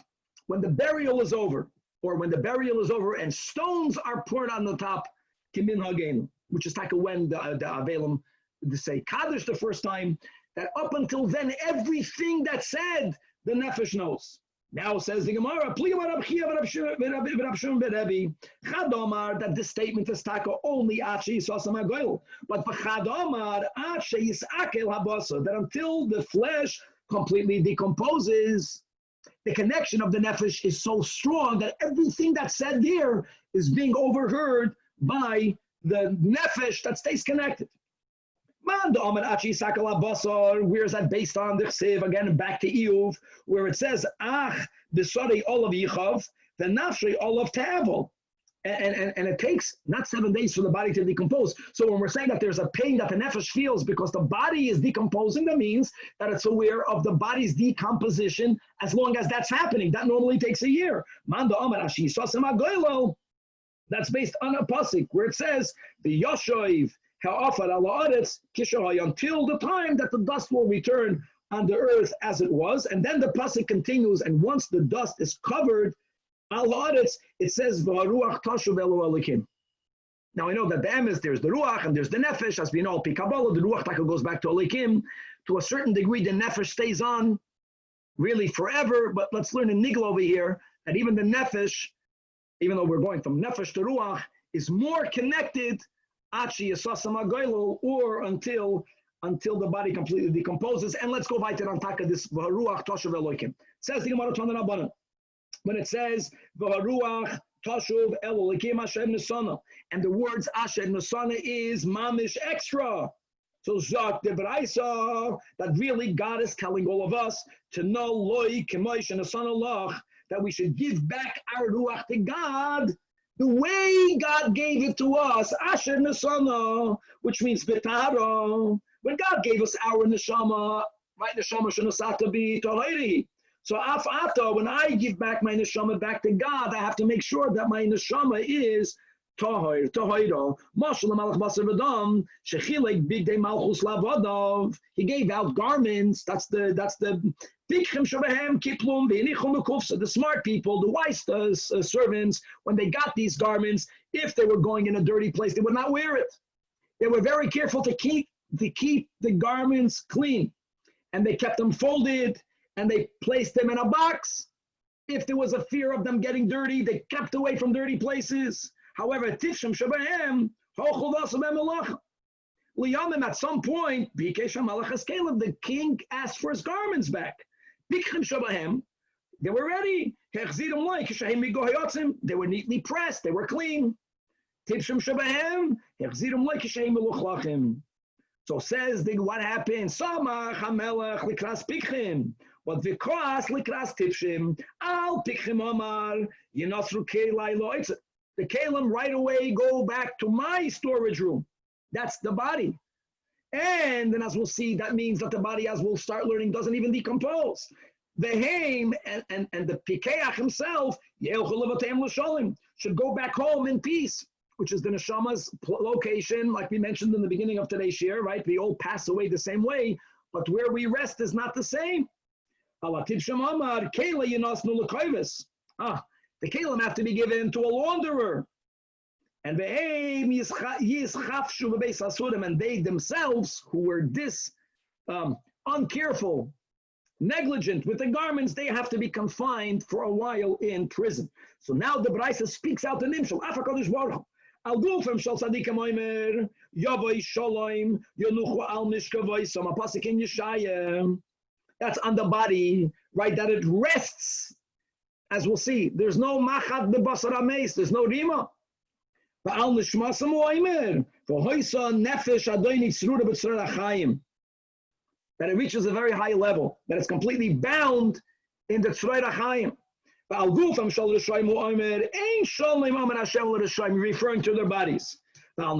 when the burial is over, or when the burial is over and stones are poured on the top. Kimin hagein, which is like when the avelim they say kaddish the first time. That up until then, everything that's said, the nefesh knows. Now says the Gemara, that this statement is taka only achi sasam hagoyel, but v'chadomar achi yisakel habasa, that until the flesh completely decomposes, the connection of the nefesh is so strong that everything that's said there is being overheard by the nefesh that stays connected. Where is that based on? The chsiv, again, back to Iyuv, where it says, Ach, b'sarei olav yichav, the nafshrei olav te'avol. And it takes not 7 days for the body to decompose. So when we're saying that there's a pain that the nefesh feels because the body is decomposing, that means that it's aware of the body's decomposition as long as that's happening. That normally takes a year. That's based on a pasuk where it says, the Yoshoiv, until the time that the dust will return on the earth as it was. And then the pasuk continues, and once the dust is covered, it says, now I know that the emes, there's the ruach and there's the nefesh, as we know, Kabbalah, the ruach goes back to Elikim. To a certain degree, the nefesh stays on really forever, but let's learn in Nigel over here that even the nefesh, even though we're going from nefesh to ruach, is more connected or until the body completely decomposes. And let's go weiter on taka this ruach toshuv Elokim. Says the Gemara Tanach Rabbanan, when it says ruach toshuv Elokim Hashem Nesana, and the words Hashem Nesana is mamish extra. So Zajac the Braisa, that really God is telling all of us to know loy kemosh and Nesana lach, that we should give back our ruach to God the way God gave it to us, Asher Nesana, which means Betaro. When God gave us our neshama, right, neshama shenasata bi tahiri. So after, when I give back my neshama back to God, I have to make sure that my neshama is tahir, tahira. Mashal malach basar v'dam shechilek bigdei malchus lavadav. He gave out garments. That's the the smart people, the wise servants, when they got these garments, if they were going in a dirty place, they would not wear it. They were very careful to keep the garments clean, and they kept them folded, and they placed them in a box. If there was a fear of them getting dirty, they kept away from dirty places. However, Tifshem Shabahem, at some point, the king asked for his garments back. They were ready. They were neatly pressed. They were clean. So says what happened. But the kalim right away go back to my storage room. That's the body. And then as we'll see, that means that the body, as we'll start learning, doesn't even decompose. The Haim and the Pikeach himself, should go back home in peace, which is the Neshama's location, like we mentioned in the beginning of today's shiur, right? We all pass away the same way, but where we rest is not the same. The Kalim have to be given to a launderer. And they themselves, who were uncareful, negligent with the garments, they have to be confined for a while in prison. So now the Braisa speaks out the Nimshal. That's on the body, right? That it rests. As we'll see, there's no machad b'basar hameis, there's no rima. That it reaches a very high level, that it's completely bound in the tzroir hachayim. Referring to their bodies. That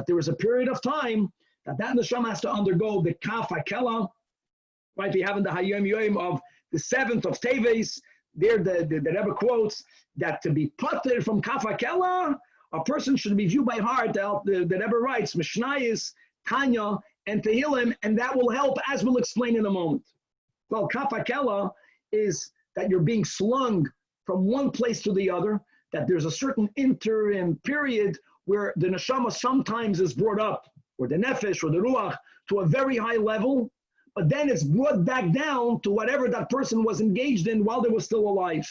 there is a period of time that neshama has to undergo the kaf hakela, Right? We have in the Hayom Yom of the 7th of Teves, there the Rebbe quotes that to be putted from Kafakela, a person should be viewed by heart. The Rebbe writes, Mishnayis, Tanya, and Tehillim, and that will help, as we'll explain in a moment. Well, Kafakela is that you're being slung from one place to the other, that there's a certain interim period where the neshama sometimes is brought up, or the nefesh, or the ruach, to a very high level, but then it's brought back down to whatever that person was engaged in while they were still alive.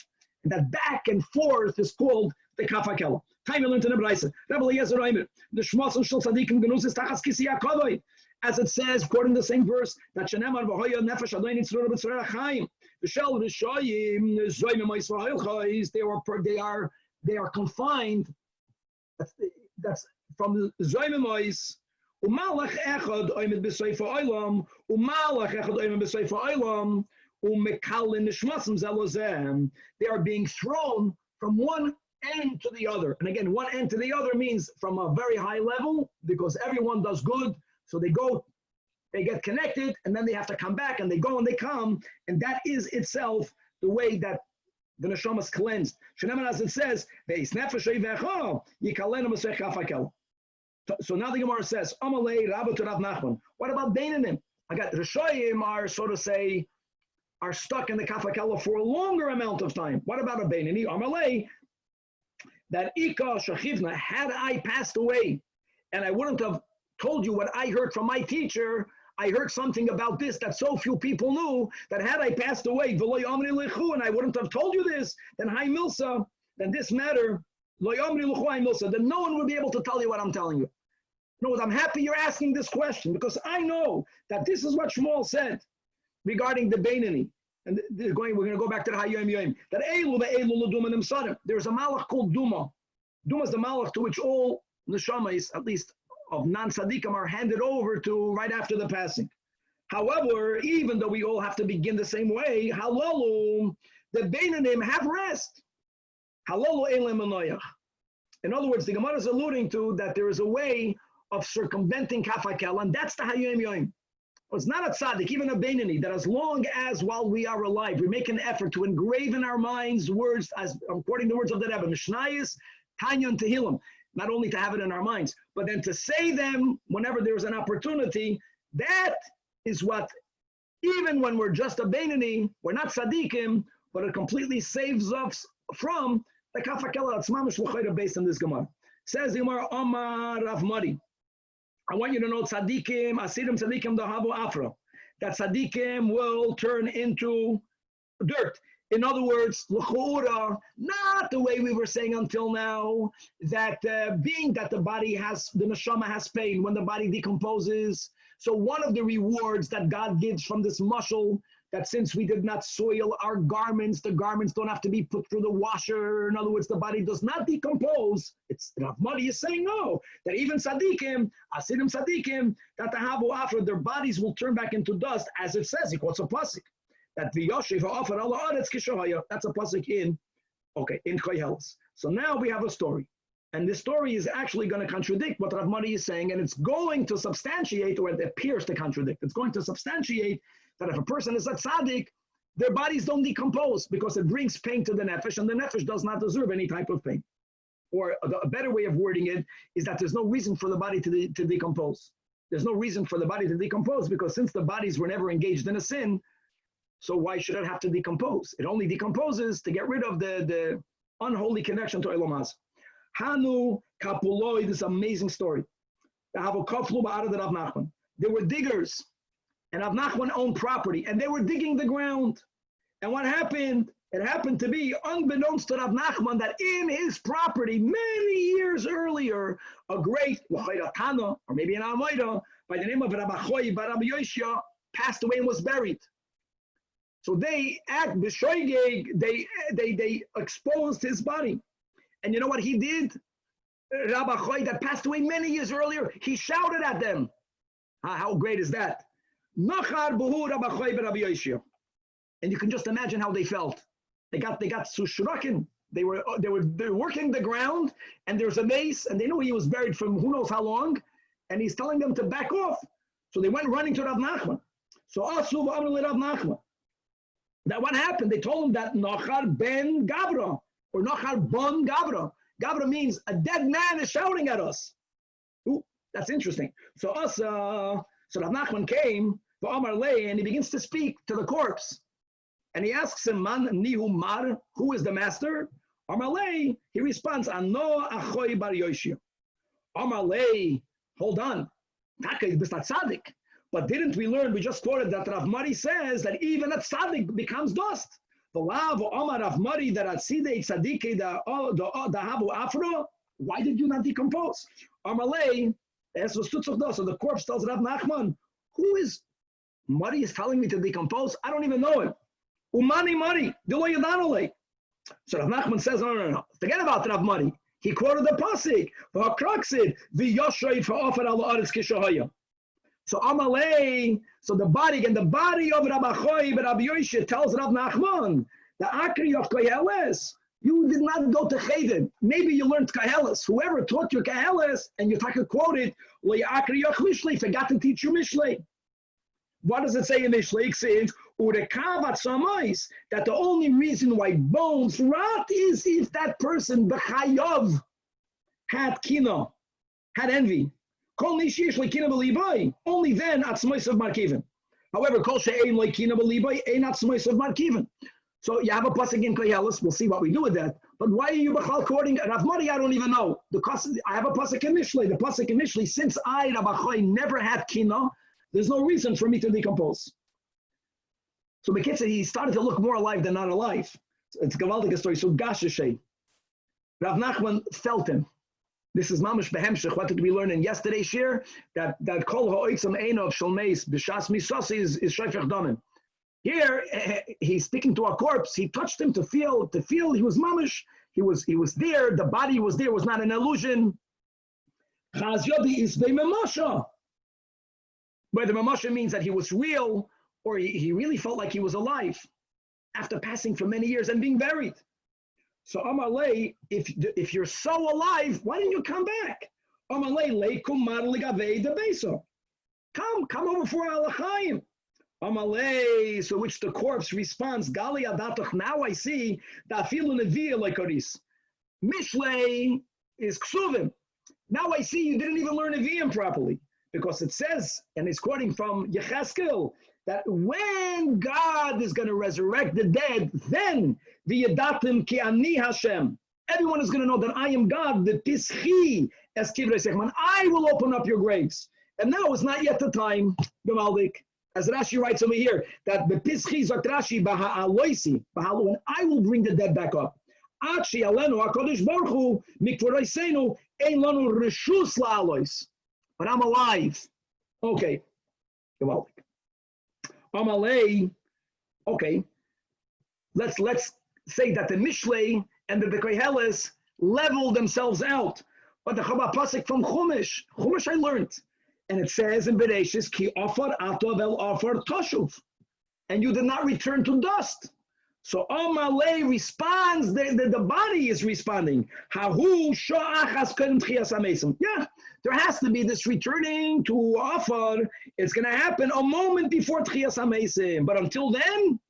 And that back and forth is called the kafakela. Time you learn to the Brisa. The shmasim shel tzadikim genus is tachas kisi yakavoi. As it says, according to the same verse, that shenemar v'hoya nefesh adoin yitzror b'tzror achayim. V'shel v'shoyim zoyim ma'israel chayis. They are confined. That's from zoyim ma'is. Umalach echad oimed b'seifa oilam. Umalach echad oimed b'seifa oilam. Umekal nishmasim zelozem. They are being thrown from one end to the other. And again, one end to the other means from a very high level, because everyone does good. So they go, they get connected, and then they have to come back, and they go and they come, and that is itself the way that the neshama is cleansed. As it says, so now the Gemara says, what about Dainanim? I got Rishoyim are, so to say, are stuck in the Kafakela for a longer amount of time. What about a Beinani? Amalei, that Ika Shachivna, had I passed away, and I wouldn't have told you what I heard from my teacher, I heard something about this that so few people knew, that had I passed away, and I wouldn't have told you this, then Hai Milsa, then this matter, then no one would be able to tell you what I'm telling you. No, I'm happy you're asking this question, because I know that this is what Shmuel said regarding the Beinani. And we're going to go back to the Hayom Yom. That there's a malach called Duma. Duma is the malach to which all neshamas, at least of non-tzadikim, are handed over to right after the passing. However, even though we all have to begin the same way, halalu, the Beinanim have rest. Halalu elem anoyach. In other words, the Gemara is alluding to that there is a way of circumventing kafakel, and that's the Hayom Yom. It's not a tzaddik, even a Beinani, that as long as while we are alive, we make an effort to engrave in our minds words, as according to the words of the Rebbe, Mishnayis, Tanya, and Tehillim, not only to have it in our minds, but then to say them whenever there's an opportunity. That is what, even when we're just a Beinani, we're not tzaddikim, but it completely saves us from the kafakela that's mamish l'chayda based on this Gemara. Says the Gemara, Omar Rav Mari, I want you to know tzaddikim, asidim tzaddikim dahavu afra, that tzaddikim will turn into dirt. In other words, l'chura, not the way we were saying until now, that being that the body has, the neshama has pain when the body decomposes. So one of the rewards that God gives from this mushal, that since we did not soil our garments, the garments don't have to be put through the washer. In other words, the body does not decompose. It's Rav Mari is saying no, that even tzaddikim, asidim tzaddikim, that the habu after their bodies will turn back into dust, as it says. He quotes a pasuk that the yoshev offer Allah aretz kishohaya. That's a pasuk in Koheles. So now we have a story, and this story is actually going to contradict what Rav Mari is saying, and it's going to substantiate, or it appears to contradict. It's going to substantiate that if a person is a tzaddik, their bodies don't decompose because it brings pain to the nefesh, and the nefesh does not deserve any type of pain. Or a better way of wording it is that there's no reason for the body to decompose. There's no reason for the body to decompose, because since the bodies were never engaged in a sin, so why should it have to decompose? It only decomposes to get rid of the unholy connection to Olam Hazeh. Hanu kapuloi, this amazing story. There were diggers, and Rav Nachman owned property, and they were digging the ground. And what happened? It happened to be, unbeknownst to Rav Nachman, that in his property, many years earlier, a great Tana, or maybe an Amaida, by the name of Rabbi Choy bar Rabbi Yoshia, passed away and was buried. So they exposed his body. And you know what he did? Rabbi Choy, that passed away many years earlier, he shouted at them. How great is that? And you can just imagine how they felt. They got sushraken. They were working the ground, and there's a mace, and they knew he was buried from who knows how long, and he's telling them to back off. So they went running to Rav Nachman. So Asuv Amr Rav Nachman. That what happened? They told him that Nachar ben Gavra or Nachar bon Gavra. Gavra means a dead man is shouting at us. Ooh, that's interesting. So Rav Nachman came for Amar Lei and he begins to speak to the corpse. And he asks him, Man Nihu Mar, who is the master? Amar Lei, he responds, Ano Achoy Bar Yoshia. Amar Lei, hold on. Taka is not tzaddik. But didn't we learn, we just quoted that Rav Mari says that even a tzaddik becomes dust. The lav Omar Rav Mari that Atzidei Tzaddike the Havu Afro, why did you not decompose? Amalei, so the corpse tells Rav Nachman, who is Mari is telling me to decompose? I don't even know him. Umani Mari, Dilo Yadanole. So Rav Nachman says, no. Forget about Rav Mari. He quoted the pasuk, V'akraksid, V'yoshay Fa'ofar Al Aretz Kishohaya. So Amalei, so the body of Rabbi Choy, Rabbi Yoshe tells Rav Nachman, the Akri of Koheles, you did not go to Cheden. Maybe you learned Koheles. Whoever taught you Koheles, and you quoted, Akri of Mishlei, forgot to teach you Mishlei. What does it say in Mishlei? It says, that the only reason why bones rot is if that person, B'chayav, had kina, had envy. Only then atzmois of markiven. However, kol she'ein loikina b'libay ein atzmois of markiven. So you have a pasuk in Koheles. We'll see what we do with that. But why are you b'chal quoting Rav Mari? I don't even know. I have a pasuk in Mishlei. The pasuk in Mishlei, since I Rabbi Choy never had kina, there's no reason for me to decompose. So Mekitza, he started to look more alive than not alive. It's a Gavaldic story. So Gashashay, Rav Nachman felt him. This is mamish behemshich. What did we learn in yesterday's shiur? That kol ha'oitzam einov shalmeis b'shas misasi is shayfech damim. Here he's speaking to a corpse. He touched him to feel. He was mamish. He was there. The body was there. It was not an illusion. Chaz yodi is be'memasha. Where the memasha means that he was real, or he really felt like he was alive after passing for many years and being buried. So Amalei, if you're so alive, why didn't you come back? Amalei leikum mar ligavei de beso. Come over for Alachaim. Amalei, so which the corpse responds, Gali adatoch. Now I see that filu nevia like oris. Mishlei is ksuvim. Now I see you didn't even learn Nevi'im properly, because it says, and it's quoting from Yecheskel, that when God is going to resurrect the dead, then v'yadatim ki ani Hashem. Everyone is going to know that I am God. The tischi es kivrei sechman. I will open up your graves. And now is not yet the time, Gamaldik, as Rashi writes over here, that the tischi zok Rashi baha'aloisi, when I will bring the dead back up. Achi alenu HaKadosh Baruch Hu mikvoreisenu ein lanu reshus la'alois. But I'm alive. Okay, Gamaldik. Amalei, okay, let's say that the Mishlei and the Koheles level themselves out. But the Chabad pasuk from Chumash I learned, and it says in Bereshis, Ki offer atov el offer toshuv, and you did not return to dust. So Amalei responds, the body is responding. Hahu sho'achas kodem tchias hamesim. Yeah, there has to be this returning to offer. It's going to happen a moment before tchias hamesim. But until then,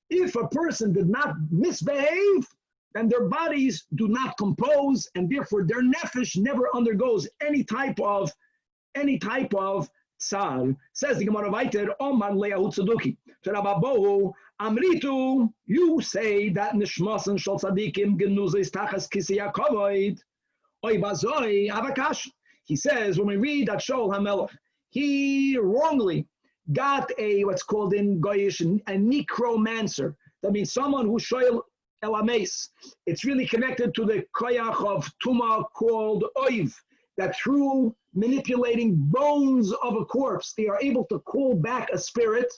if a person did not misbehave, then their bodies do not compose, and therefore their nefesh never undergoes any type of tsar. Says the Gemara Vayter, Oman le'ahu tzeduki. So Rabbabohu, Amritu, you say that nishmasan shal tzadikim genuzis tachas kisiyah kavod. Oy bazoi avakash. He says, when we read that Shaul HaMelech, he wrongly got what's called in Goyish, a necromancer. That means someone who shoyel el ames. It's really connected to the koyach of Tuma called Oiv, that through manipulating bones of a corpse, they are able to call back a spirit,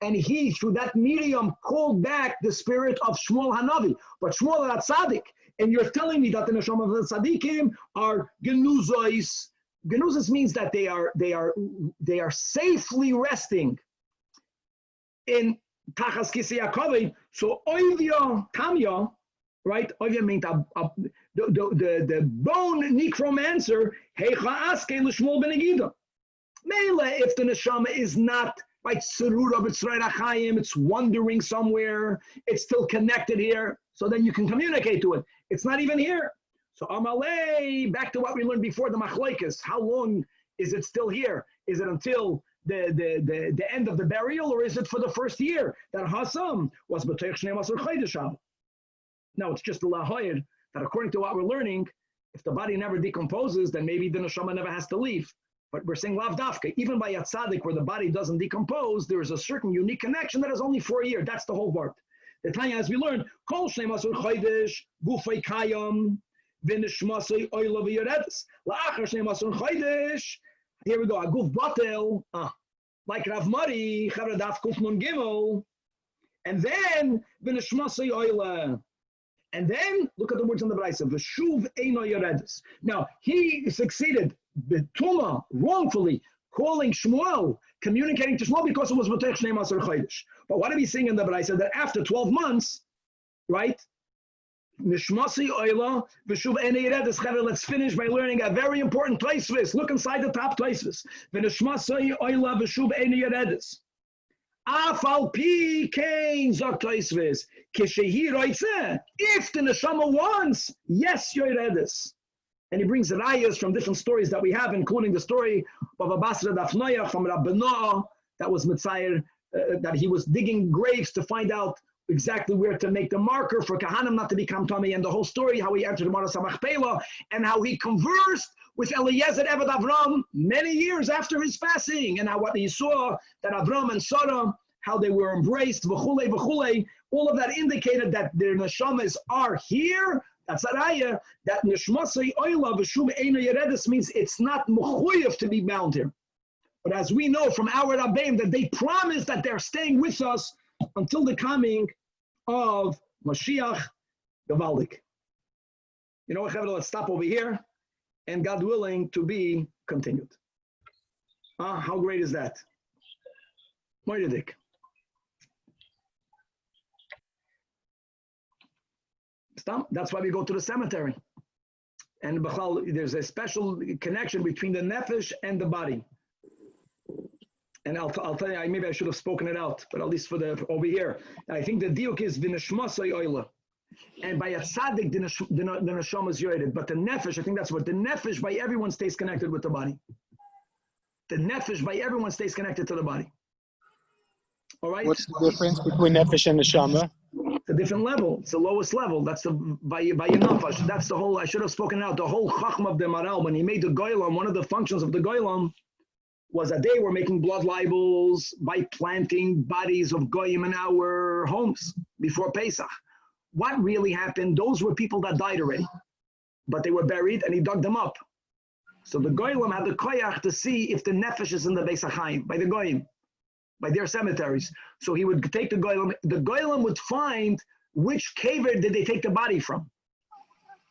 and he, through that medium, called back the spirit of Shmuel Hanavi. But Shmuel is tzaddik, and you're telling me that the neshamot of the tzaddikim are genuzois. Genuzos means that they are safely resting in tachas kisei hakavod. So oivya tamya, right? Oivya means the bone necromancer. Heicha aske l'shmuel ben Agida. Mele, if the neshama is not Right? It's wandering somewhere. It's still connected here. So then you can communicate to it. It's not even here. So Amalei, back to what we learned before, the machlokes. How long is it still here? Is it until the end of the burial, or is it for the first year that Hassan was b'teich shnei masur chodesh? No, it's just a lahoyer that according to what we're learning, if the body never decomposes, then maybe the neshama never has to leave. But we're saying lav dafka, even by Yatzadik, where the body doesn't decompose, there is a certain unique connection that is only for a year. That's the whole word. The Tanya, as we learned, kol shnei masur chodesh gufay kayam v'nishmasei oila v'yoredes la'achar shnei masur chodesh. Here we go. Aguf batel, like Rav Mari, Chavra Daf Kuf Nun Gimel, and then v'nishmasei oila. And then look at the words in the Brayso. V'shuv eino yoredes. Now he succeeded betuma wrongfully calling Shmuel, communicating to Shmuel because it was b'teich shnei masur chodesh. But what are we saying in the Brayso? That after 12 months, right? Nishmasi oila v'shuv eino yoredes. Let's finish by learning a very important Tosfos. Look inside the top Tosfos. V'nishmasi oila v'shuv eino yoredes. Afal pi kain zok Tosfos. Kishehi roitze. If the neshama wants, yes, yoredes. And he brings rayas from different stories that we have, including the story of a Basra Dafnoya from Rabbi that was Mitzair, that he was digging graves to find out exactly where to make the marker for Kahanim not to become Tomei, and the whole story, how he entered the Mara Samachpela, and how he conversed with Eliezer Eved Avram many years after his passing, and how what he saw, that Avram and Sarah, how they were embraced, v'chulei, v'chulei, all of that indicated that their neshamas are here. That's a raya, that nishmasei oila v'shuv eino yeredes means it's not mechuyev to be bound here. But as we know from our Rabbeim, that they promise that they're staying with us until the coming of Mashiach Gavaldik. You know what, Chavra, let's stop over here, and God willing to be continued. How great is that? Mordechay. That's why we go to the cemetery. And there's a special connection between the nefesh and the body. And I'll tell you, maybe I should have spoken it out, but at least for the over here. I think the diuk is v'neshmasei oila. And by a tzaddik, the neshama is yored. But the nefesh, I think that's what the nefesh by everyone stays connected with the body. The nefesh by everyone stays connected to the body. All right. What's the difference between nefesh and neshama? It's a different level. It's the lowest level. That's the by your nafash. That's the whole. I should have spoken out. The whole chachma of the Maral, when he made the goylam, one of the functions of the goylam was that they were making blood libels by planting bodies of goyim in our homes before Pesach. What really happened? Those were people that died already, but they were buried, and he dug them up. So the goyim had the koyach to see if the nefesh is in the Beis HaChaim by the goyim, by their cemeteries. So he would take the goyim. The goyim would find which caver did they take the body from.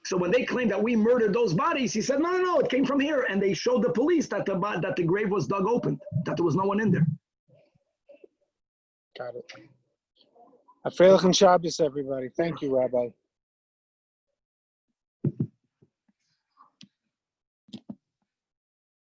So when they claimed that we murdered those bodies, he said, no, it came from here. And they showed the police that the grave was dug open, that there was no one in there. Got it. A freilichen Shabbos, everybody. Thank you, Rabbi.